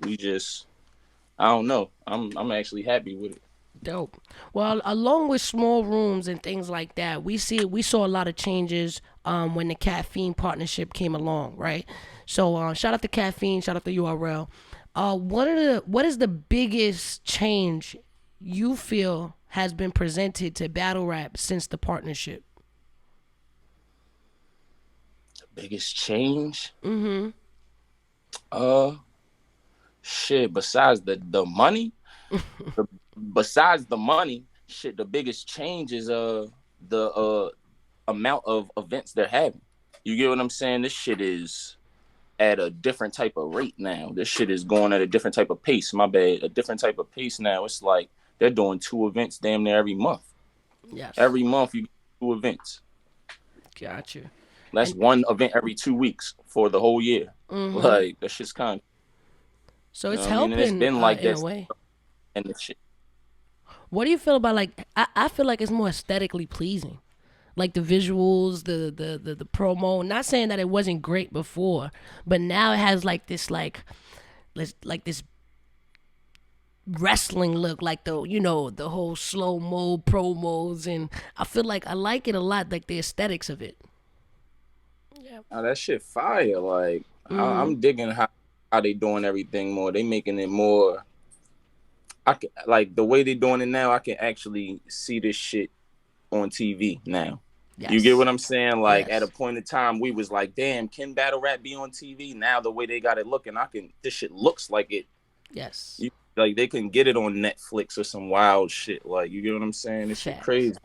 I don't know. I'm actually happy with it. Dope. Well, along with small rooms and things like that, we saw a lot of changes when the caffeine partnership came along, right? So shout out to caffeine, shout out to URL. What is the biggest change you feel has been presented to battle rap since the partnership? Biggest change? Uh, shit. Besides the money, shit. The biggest change is the amount of events they're having. You get what I'm saying? This shit is at a different type of rate now. This shit is going at a different type of pace. My bad. A different type of pace now. It's like they're doing 2 events damn near every month. Yes. Every month you get 2 events. Gotcha. That's one event every 2 weeks for the whole year. Like that shit's kind. So it's You know what I mean? helping And it's been like in that a way. and the shit. What do you feel about like? I feel like it's more aesthetically pleasing, like the visuals, the promo. Not saying that it wasn't great before, but now it has like this this wrestling look, like the whole slow mo promos, and I feel like I like it a lot, like the aesthetics of it. Oh, that shit fire. Like I'm digging how they doing everything more. They making it more. Like the way they doing it now. I can actually see this shit on TV now. Yes. You get what I'm saying? Like Yes. at a point in time, we was like, damn, can battle rap be on TV? Now the way they got it looking, this shit looks like it. Yes. Like they can get it on Netflix or some wild shit. Like you get what I'm saying? This shit Facts. crazy.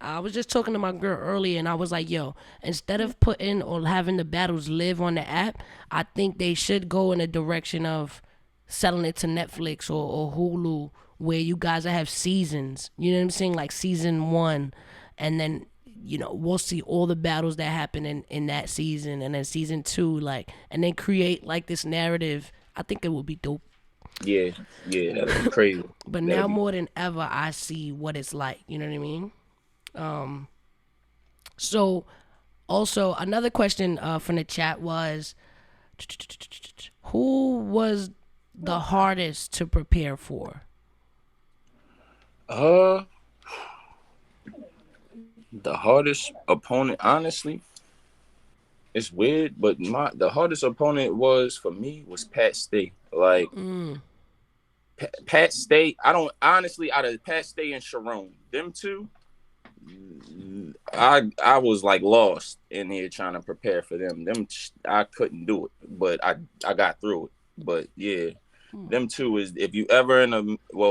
I was just talking to my girl earlier, and I was like, yo, instead of putting or having the battles live on the app, I think they should go in a direction of selling it to Netflix or Hulu, where you guys have seasons. You know what I'm saying? Like season 1, and then we'll see all the battles that happen in that season, and then season 2, like, and then create like this narrative. I think it would be dope. Yeah, that'd be crazy. But now more than ever, I see what it's like. You know what I mean? So also another question from the chat was, who was the hardest to prepare for? The hardest opponent, honestly, it's weird, but the hardest opponent for me was Pat Stay. Like Pat Stay, I don't honestly out of Pat Stay and Sharon, them two, I was like lost in here trying to prepare for them. I couldn't do it, but I got through it. But yeah, them two is if you ever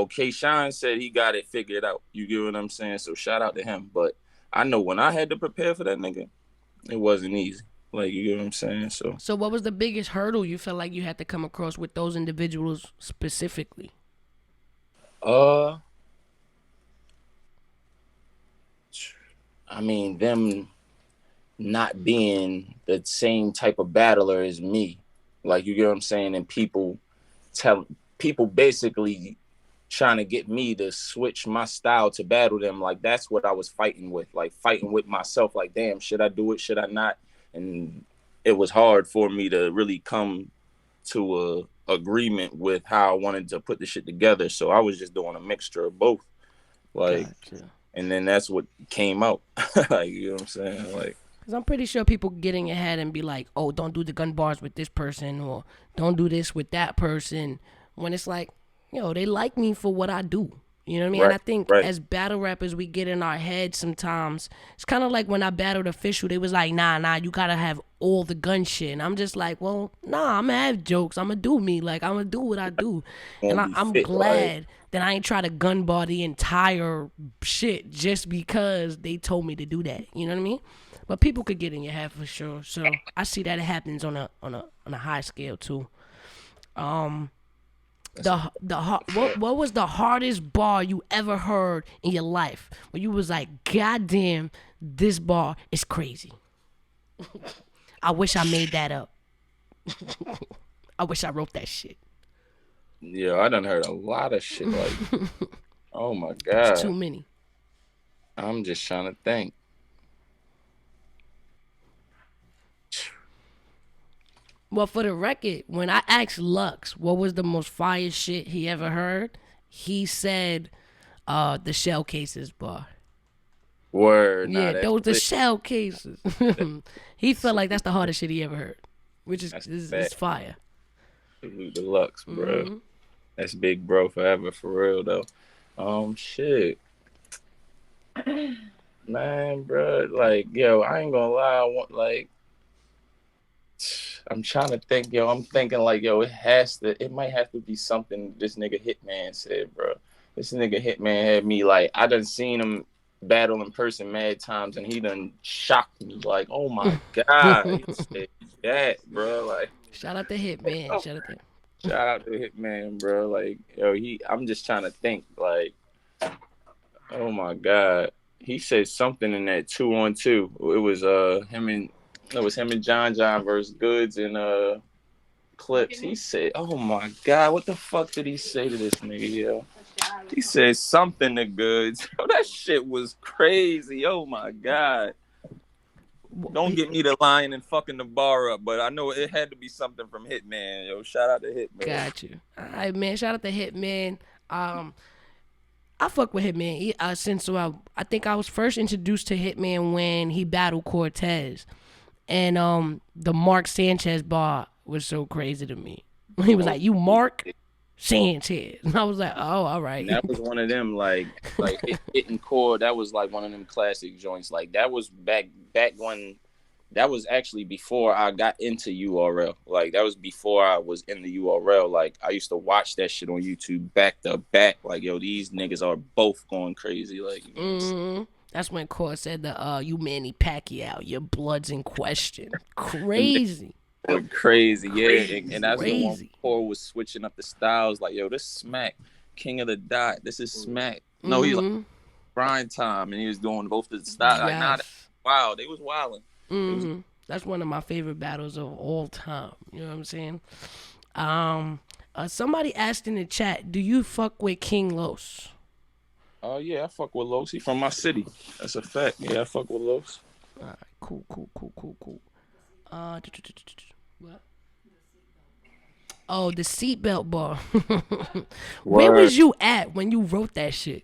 K Shine said he got it figured out. You get what I'm saying? So shout out to him. But I know when I had to prepare for that nigga, it wasn't easy. Like you get what I'm saying? So what was the biggest hurdle you felt like you had to come across with those individuals specifically? I mean, them not being the same type of battler as me. Like, you get what I'm saying? And people basically trying to get me to switch my style to battle them. Like, that's what I was fighting with. Like, fighting with myself. Like, damn, should I do it? Should I not? And it was hard for me to really come to a agreement with how I wanted to put the shit together. So I was just doing a mixture of both. Like, Gotcha. And then that's what came out. Like, you know what I'm saying? Like, because I'm pretty sure people get in your head and be like, oh, don't do the gun bars with this person, or don't do this with that person. When it's like, they like me for what I do. You know what I mean? And I think as battle rappers, we get in our heads sometimes. It's kind of like when I battled Official, they was like, nah, you gotta have all the gun shit. And I'm just like, well, nah, I'm gonna have jokes. I'm gonna do me. Like, I'm gonna do what I do. And I'm glad that I ain't try to gun bar the entire shit just because they told me to do that. You know what I mean? But people could get in your head for sure. So I see that it happens on a high scale too. What was the hardest bar you ever heard in your life where you was like, God damn, this bar is crazy. I wish I made that up. I wish I wrote that shit. Yeah, I done heard a lot of shit like, oh my God. It's too many. I'm just trying to think. Well, for the record, when I asked Lux what was the most fire shit he ever heard, he said the shell cases bar. Word. Yeah, those the shell cases. He felt like that's the hardest shit he ever heard, which is fire. The Lux, bro. That's big bro forever, for real though. Shit. Man, bro, like, yo, I ain't gonna lie, I'm trying to think, yo. I'm thinking like, yo, it might have to be something this nigga Hitman said, bro. This nigga Hitman had me like, I done seen him battle in person mad times, and he done shocked me. Like, oh my God, he said that, bro. Like, shout out to Hitman. Shout out to Hitman, bro. Like, yo, I'm just trying to think, like, oh my God, he said something in that 2-on-2. It was him and John versus Goods and Clips. He said, oh my God, what the fuck did he say to this nigga, yo? He said something to Goods. Yo, that shit was crazy. Oh my God. Don't get me the lying and fucking the bar up, but I know it had to be something from Hitman. Yo, shout out to Hitman. Got you. All right, man. Shout out to Hitman. I fuck with Hitman. I think I was first introduced to Hitman when he battled Cortez. And the Mark Sanchez bar was so crazy to me. He was like, "You Mark Sanchez," and I was like, "Oh, all right." And that was one of them like hitting core. That was like one of them classic joints. Like that was back when. That was actually before I got into URL. Like that was before I was in the URL. Like I used to watch that shit on YouTube back to back. Like, yo, these niggas are both going crazy. Like. That's when Core said you Manny Pacquiao, your blood's in question. Crazy. Crazy, yeah. And that's the one Core was switching up the styles. Like, yo, this Smack, King of the Dot. This is Smack. No, he's like Grind Time, and he was doing both the styles. Like, nah, wow, they was wilding. That's one of my favorite battles of all time. You know what I'm saying? Somebody asked in the chat, do you fuck with King Los? Oh, yeah, I fuck with Los. He from my city. That's a fact. Yeah, I fuck with Los. All right, cool. What? Oh, the seatbelt bar. Where was you at when you wrote that shit?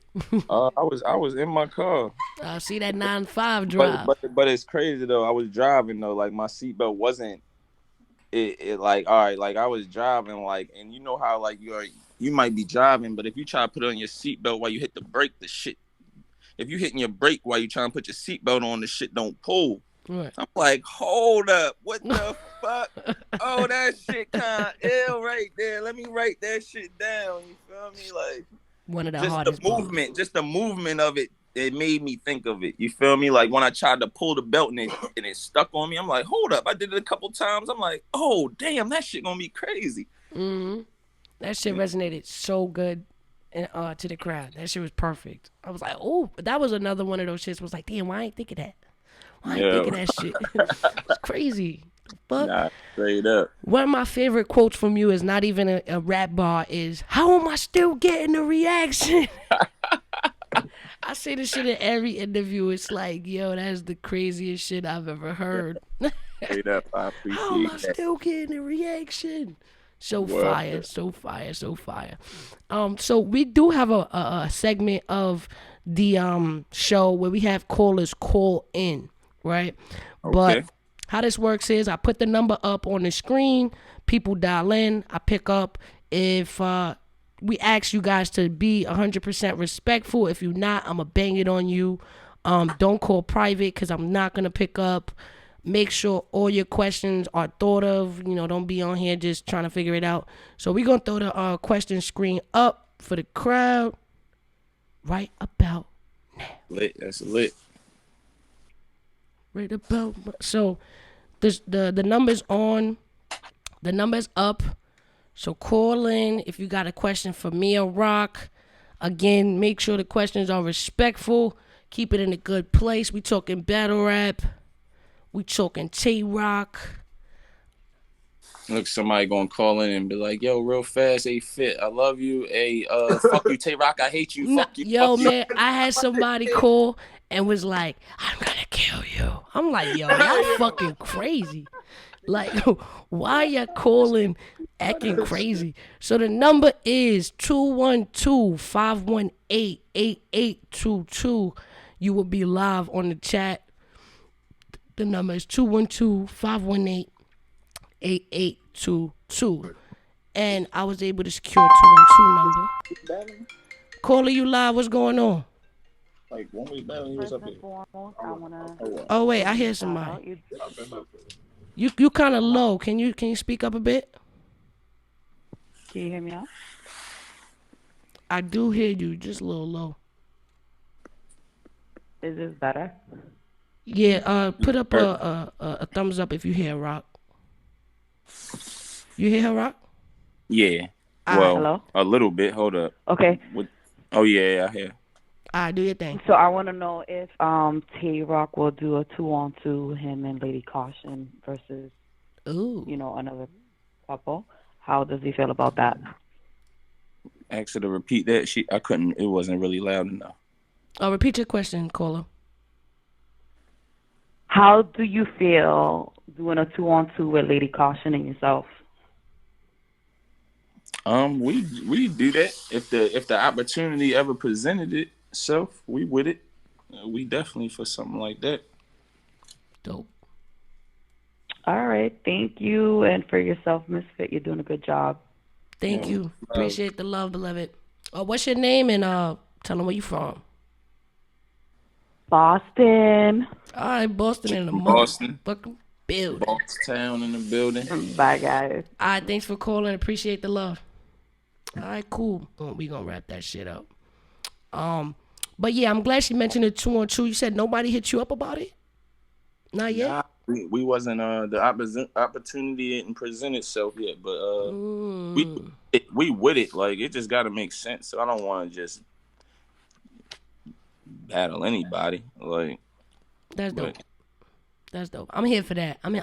I was in my car. See that 9-5 drive. But it's crazy though. I was driving though. Like my seatbelt wasn't. It like all right. Like I was driving like, and you know how like you might be driving, but if you try to put on your seatbelt while you hit the brake, the shit. If you hitting your brake while you trying to put your seatbelt on, the shit don't pull. Right. I'm like, hold up, what the fuck? Oh, that shit kind of ill right there. Let me write that shit down. You feel me? Like one of the just hardest the movement of it. It made me think of it. You feel me? Like when I tried to pull the belt and it stuck on me. I'm like, hold up. I did it a couple times. I'm like, oh damn, that shit gonna be crazy. That shit resonated so good to the crowd. That shit was perfect. I was like, oh, but that was another one of those shits. Was like, damn, why I ain't think of that? Why I ain't think of that shit? It's crazy. But nah, straight up. One of my favorite quotes from you is not even a rap bar. Is how am I still getting a reaction? I say this shit in every interview. It's like, yo, that's the craziest shit I've ever heard. Straight up, I appreciate how am I that. still getting a reaction? So fire. So we do have a segment of the show where we have callers call in, right? Okay. But how this works is I put the number up on the screen, people dial in, I pick up. If we ask you guys to be 100% respectful. If you're not, I'm going to bang it on you. Don't call private because I'm not going to pick up. Make sure all your questions are thought of. You know, don't be on here just trying to figure it out. So we're going to throw the question screen up for the crowd right about now. Lit. That's lit. Right about. So the number's on. The number's up. So call in if you got a question for me or Roc. Again, make sure the questions are respectful. Keep it in a good place. We talking battle rap. We talking Tay Roc. Look, somebody gonna call in and be like, "Yo, real fast, hey Fit, I love you. Hey, fuck you, Tay Roc, I hate you. Fuck you." Yo, fuck man, I had somebody call and was like, "I'm gonna kill you." I'm like, yo, y'all fucking crazy. Like, why y'all calling acting crazy? So the number is 212-518-8822. You will be live on the chat. The number is 212-518-8822. And I was able to secure 212 number. Caller, you live. What's going on? Like, when we battling, you was up here. Oh, wait. I hear somebody. You kind of low. Can you speak up a bit? Can you hear me now? I do hear you. Just a little low. Is this better? Yeah, put up a thumbs up if you hear Roc. You hear her, Roc? Yeah. Well, hello? a little bit. Hold up. Okay. Oh, yeah, I hear. All right, do your thing. So I want to know if Tay Roc will do a 2-on-2, him and Lady Caution versus, another couple. How does he feel about that? Ask her to repeat that. I couldn't. It wasn't really loud enough. Repeat your question, caller. How do you feel doing a 2-on-2 with Lady Caution and yourself? We do that if the opportunity ever presented itself. We with it. We definitely for something like that. Dope. All right, thank you, and for yourself, Ms.Fit, you're doing a good job. Thank you. Appreciate the love, beloved. What's your name and tell them where you from. Boston. All right, Boston in the Boston. motherfucking building. Boston in the building. Bye, guys. All right, thanks for calling. Appreciate the love. All right, cool. We gonna wrap that shit up. But yeah, I'm glad she mentioned the 2-on-2. You said nobody hit you up about it? Not yet? Nah, we wasn't the opportunity didn't present itself yet, but we with it. Like, it just gotta make sense. So I don't want to just battle anybody. Like, that's dope. That's dope. I'm here for that. I'm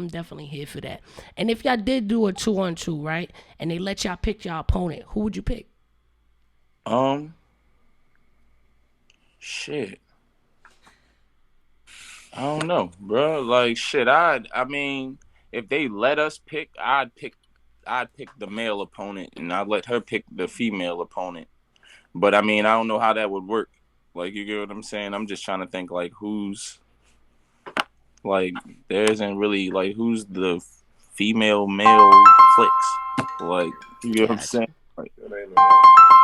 definitely here for that. And if y'all did do a 2-on-2, right, and they let y'all pick your opponent, who would you pick? Shit. I don't know, bro. Like, shit. I mean, if they let us pick, I'd pick the male opponent, and I'd let her pick the female opponent. But I mean, I don't know how that would work. Like, you get what I'm saying? I'm just trying to think, like, who's, like, there isn't really, like, who's the female male clicks? Like, you get what I'm saying? Like,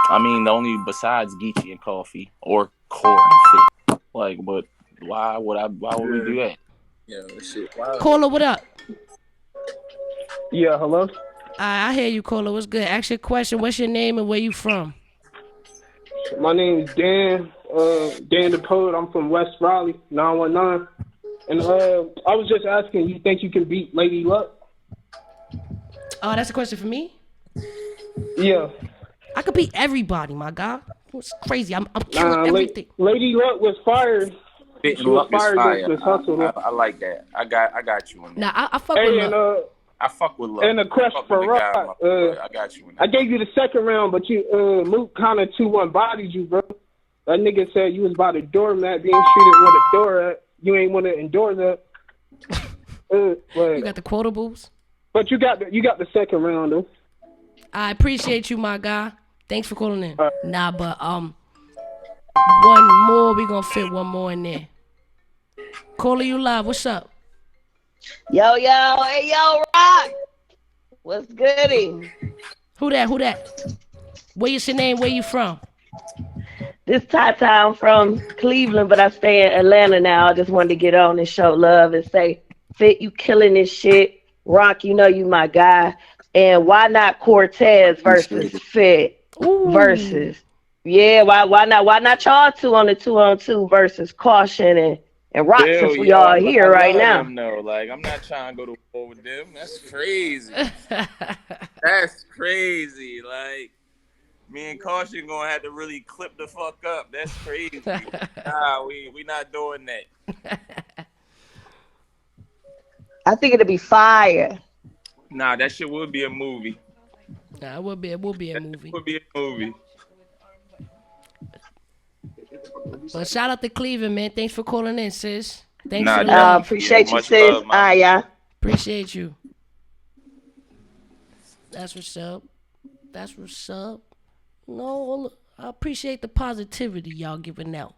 I mean, the only besides Geechee and Coffee or Core and Fit. Like, but why would we do that? Yeah, shit. Caller, what up? Yeah, hello? I hear you, Caller. What's good? Ask your question. What's your name and where you from? My name is Dan. Dan the Poet. I'm from West Raleigh, 919. And I was just asking, you think you can beat Lady Luck? Oh, that's a question for me? Yeah. I could beat everybody, my guy. It's crazy. I'm killing everything. Lady Luck was fired. She was fired. I like that. I got you on that. Nah, I fuck with Luck. I fuck with Luck. And a question for Roc. I got you on that. I gave you the second round, but you Mook kind of 2-1 bodied you, bro. That nigga said you was by the doormat being treated with a door at. You ain't want to endorse that. You got the quotables? But you got the second round, though. I appreciate you, my guy. Thanks for calling in. Nah, but one more. We gonna fit one more in there. Caller, you live. What's up? Yo, hey, yo, Roc. What's goody? Who that? What's your name? Where you from? This Tata, I'm from Cleveland, but I stay in Atlanta now. I just wanted to get on and show love and say, Fit, you killing this shit. Rock, you know you my guy. And why not Cortez versus Appreciate it. Fit Ooh. versus yeah, why not y'all two on the 2-on-2 versus Caution and Rock Bill, since we yo, all here I right love now. them though. Like, I'm not trying to go to war with them. That's crazy. That's crazy. Like, me and Caution gonna have to really clip the fuck up. That's crazy. Nah, we not doing that. I think it'll be fire. Nah, that shit would be a movie. Nah, it will be a That shit movie. would be a movie. But shout out to Cleveland, man. Thanks for calling in, sis. Thanks for Nah, the love. definitely. Yo, Appreciate you, much sis. love, mama. Yeah. Appreciate you. That's what's up. That's what's up. No, I appreciate the positivity y'all giving out.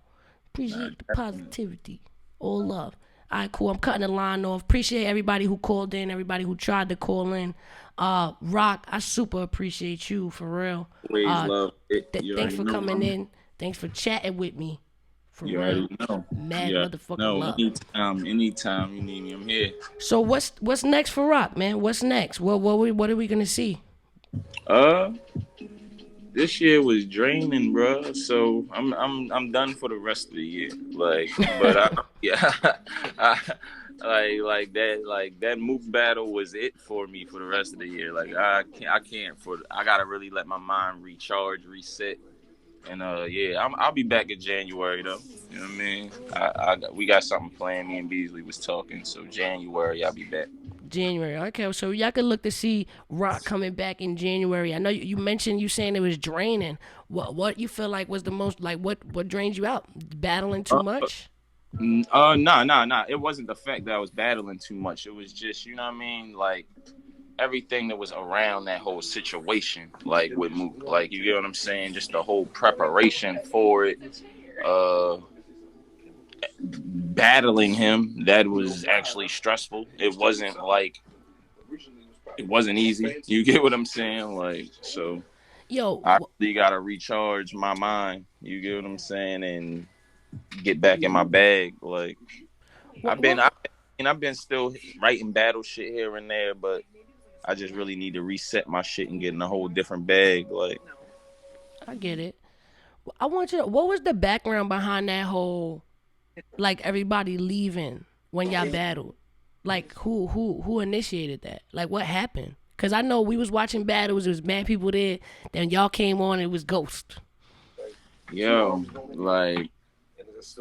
Appreciate the positivity. All love. All right, cool. I'm cutting the line off. Appreciate everybody who called in, everybody who tried to call in. Rock, I super appreciate you for real. Always love it. You Thanks already for know, coming mama. in. Thanks for chatting with me. For You real. already know. Mad Yeah. motherfucking No, love. anytime you need me, I'm here. So what's next for Rock, man? What's next? What are we gonna see? Uh, this year was draining, bro. So I'm done for the rest of the year. Like, but yeah, I, like that Mook battle was it for me for the rest of the year. Like I gotta really let my mind recharge, reset. And yeah, I'll be back in January though. You know what I mean? We got something planned. Me and Beasley was talking, so January I'll be back. January. Okay, so y'all can look to see Rock coming back in January. I know you mentioned you saying it was draining. What you feel like was the most like what drains you out? Battling too Uh, much? nah. It wasn't the fact that I was battling too much. It was just, you know what I mean, like everything that was around that whole situation, like with Mook, like you get what I'm saying, just the whole preparation for it. Uh, Battling him, that was actually stressful. It wasn't easy. You get what I'm saying? Like, so Yo, I really gotta recharge my mind. You get what I'm saying, and get back in my bag. Like, what what I've been still writing battle shit here and there, but I just really need to reset my shit and get in a whole different bag. Like, I get it. I want you to, what was the background behind that whole like everybody leaving when y'all battled? Like who initiated that? Like what happened? Cause I know we was watching battles, there was mad people there, then y'all came on and it was Ghost. yo, like,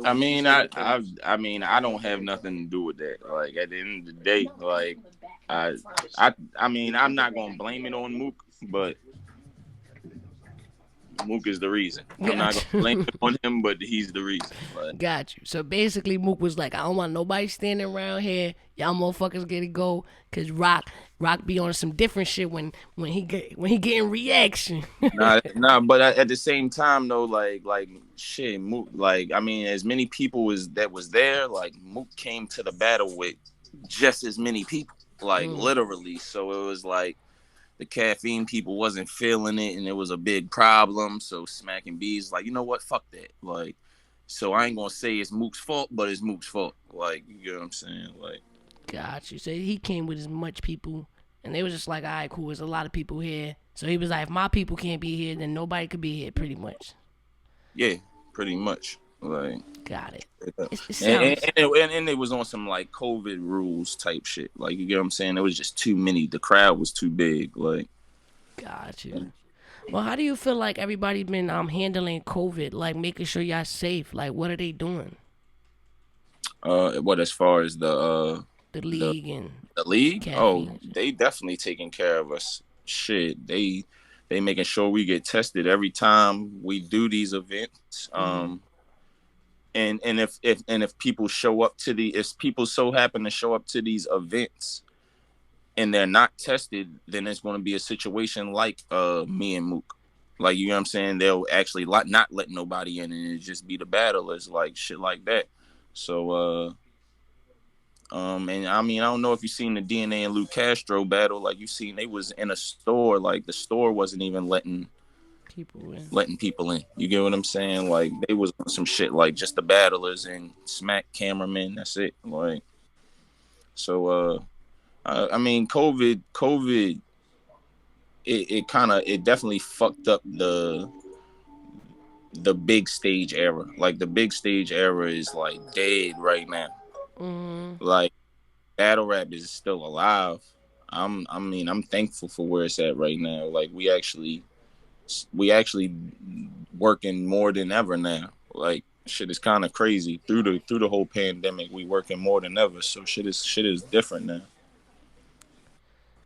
I mean, I don't have nothing to do with that. Like, at the end of the day, like, I, I mean, I'm not gonna blame it on Mook, but Mook is the reason. I'm not Got gonna blame you. it on him, but he's the reason. Like, Got you. So basically, Mook was like, I don't want nobody standing around here. Y'all motherfuckers get to go, cause Rock be on some different shit when he getting reaction. but at the same time though, like shit, Mook, like I mean, as many people as that was there, like Mook came to the battle with just as many people, like literally. So it was like the caffeine people wasn't feeling it, and it was a big problem. So Smacking B's like, you know what, fuck that. Like, so I ain't gonna say it's Mook's fault, but it's Mook's fault. Like, you get what I'm saying? Like, Got you. So he came with as much people, and they was just like, all right, cool. There's a lot of people here. So he was like, if my people can't be here, then nobody could be here, pretty much. yeah, pretty much. Like, Got it. It and, sounds. and it was on some like COVID rules type shit. Like, you get what I'm saying? It was just too many. The crowd was too big. Like, Got you. Well, how do you feel like everybody been handling COVID, like making sure y'all safe? Like, what are they doing? what as far as The the league and the league? Oh, caffeine. they definitely taking care of us. Shit, they making sure we get tested every time we do these events. And if people show up to if people so happen to show up to these events and they're not tested, then it's going to be a situation like me and Mook. Like, you know what I'm saying? They'll actually not let nobody in, and it just be the battlers, like shit like that. So and I mean, I don't know if you seen the DNA and Luke Castro battle. Like, you seen they was in a store, like the store wasn't even letting letting people in. You get what I'm saying? Like they was on some shit like just the battlers and smack cameramen. That's it. Like so. I mean, COVID. It definitely fucked up the big stage era. Like the big stage era is like dead right now. Like battle rap is still alive. I'm thankful for where it's at right now. Like we actually working more than ever now. Like shit is kind of crazy through the whole pandemic. We working more than ever. So shit is different now.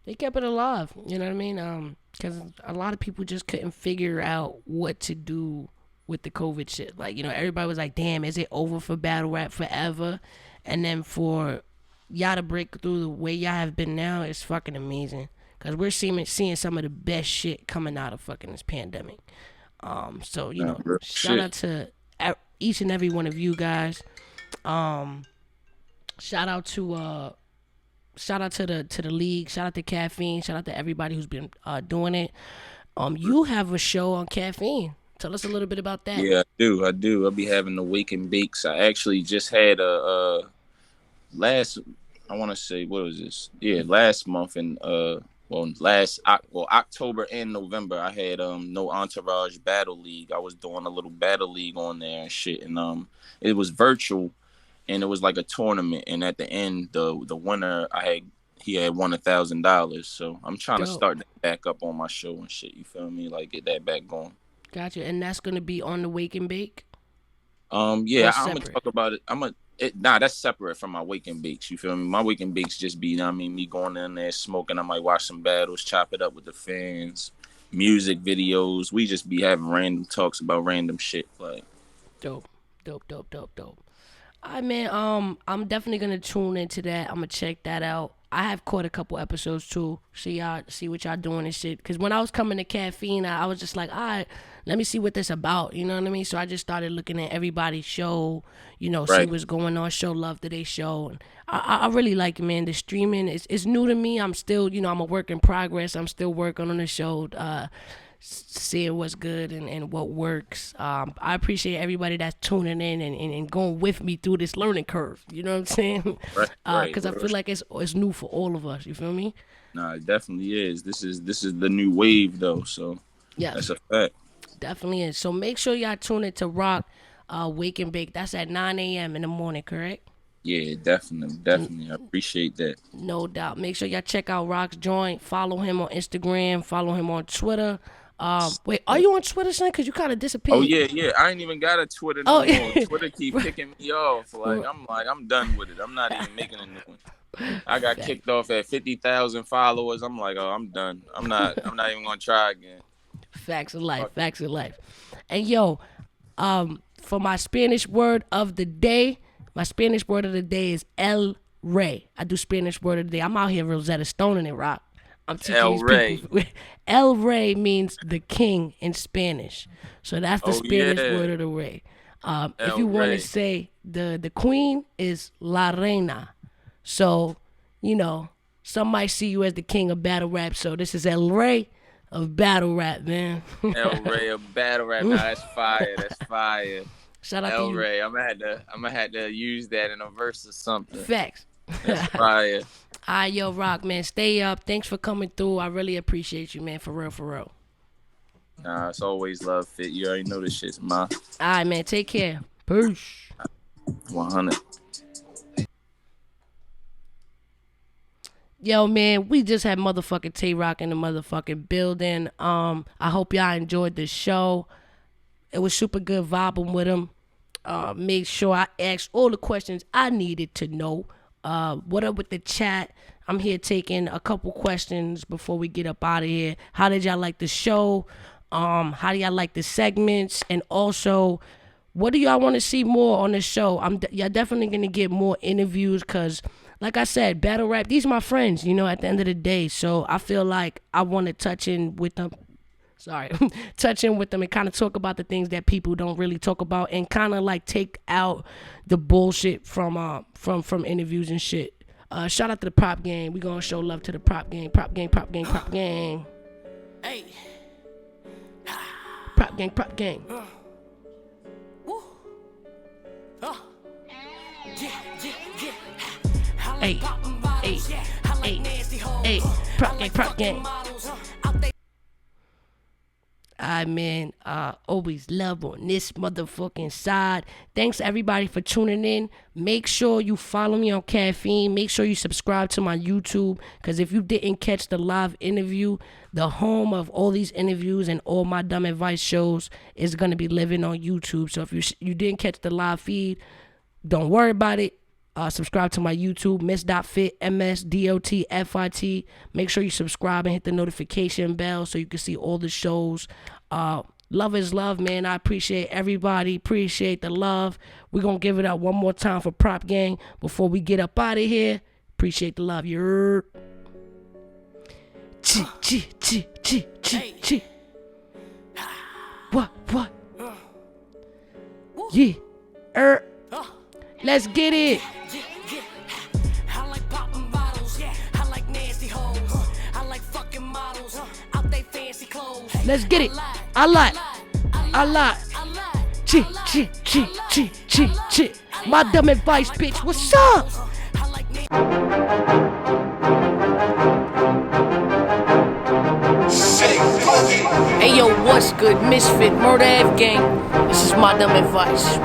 They kept it alive, you know what I mean? Because a lot of people just couldn't figure out what to do with the COVID shit. Like, you know, everybody was like, damn, is it over for battle rap forever? And then for y'all to break through the way y'all have been now, it's fucking amazing. Because we're seeing some of the best shit coming out of fucking this pandemic. So, you know, shout out to each and every one of you guys. Shout out to the league. Shout out to Caffeine. Shout out to everybody who's been doing it. You have a show on Caffeine. Tell us a little bit about that. Yeah, I do. I'll be having the Wake and Bakes. I actually just had last month in October and November I had No Entourage Battle League. I was doing a little battle league on there and shit, and it was virtual. And it was like a tournament, and at the end, the winner he had won $1,000. So I'm trying to start that back up on my show and shit. You feel me? Like get that back going. Gotcha. And that's gonna be on the Wake and Bake. Yeah, I'm gonna talk about it. That's separate from my Wake and Bakes. You feel me? My Wake and Bakes just be, me going in there smoking. I might watch some battles, chop it up with the fans, music videos. We just be having random talks about random shit. Like dope. All right, man. I'm definitely gonna tune into that. I'm gonna check that out. I have caught a couple episodes too. See what y'all doing and shit. Cause when I was coming to Caffeine, I was just like, all right, let me see what this about. You know what I mean? So I just started looking at everybody's show. You know, see what's going on. Show love to their show. And I really like it, man. The streaming is new to me. I'm still, I'm a work in progress. I'm still working on the show. Seeing what's good and what works. I appreciate everybody that's tuning in and going with me through this learning curve. You know what I'm saying? Because I feel like it's new for all of us. You feel me? Nah, it definitely is. This is the new wave though. So yeah, that's a fact. Definitely is. So make sure y'all tune in to Roc Wake and Bake. That's at 9 a.m. in the morning, correct? Yeah, definitely. I appreciate that. No doubt. Make sure y'all check out Roc's joint. Follow him on Instagram. Follow him on Twitter. Wait, are you on Twitter, son? Because you kind of disappeared. Oh, yeah. I ain't even got a Twitter no more. Twitter keep picking me off. I'm done with it. I'm not even making a new one. I got kicked off at 50,000 followers. I'm like, oh, I'm done. I'm not even going to try again. Facts of life. And yo, for my Spanish word of the day, is El Rey. I do Spanish word of the day. I'm out here Rosetta Stone in Roc. I'm teaching El these Rey. people. El Rey means the king in Spanish. So that's the Spanish word of the day. If you want to say the queen is La Reina. So, some might see you as the king of battle rap. So this is El Rey of battle rap, man. El Rey of battle rap. Nah, that's fire. Shout out El to you. Rey. I'm gonna have to use that in a verse or something. Facts. That's fire. All right, yo, Roc, man. Stay up. Thanks for coming through. I really appreciate you, man. For real. Nah, it's always love, Fit. You already know this shit's mine. All right, man. Take care. Peace. 100. Yo, man, we just had motherfucking Tay Roc in the motherfucking building. I hope y'all enjoyed the show. It was super good vibing with him. Made sure I asked all the questions I needed to know. What up with the chat? I'm here taking a couple questions before we get up out of here. How did y'all like the show? How do y'all like the segments? And also, what do y'all want to see more on the show? Y'all definitely going to get more interviews because, like I said, battle rap, these are my friends, at the end of the day. So I feel like I want to touch in with them and kind of talk about the things that people don't really talk about and kind of like take out the bullshit from interviews and shit. Shout out to the prop game. We gonna show love to the prop game. Hey. Prop gang, prop gang. Hey, hey, hey, hey, prop gang, prop gang. Man, always love on this motherfucking side. Thanks everybody for tuning in. Make sure you follow me on Caffeine. Make sure you subscribe to my YouTube, because if you didn't catch the live interview, the home of all these interviews and all my dumb advice shows is going to be living on YouTube. So if you didn't catch the live feed, don't worry about it. Subscribe to my YouTube, Ms.Fit, MsDotFit. Make sure you subscribe and hit the notification bell so you can see all the shows. Love is love, man. I appreciate everybody. Appreciate the love. We're going to give it up one more time for Prop Gang before we get up out of here. Appreciate the love. You're... What? Yeah. Let's get it. I like popping bottles. I like nasty hoes. I like fucking models out they fancy clothes. Let's get it. I like. Chi. My dumb advice, bitch. What's up? Hey yo, what's good? Ms.Fit, Murder F Gang. This is my dumb advice.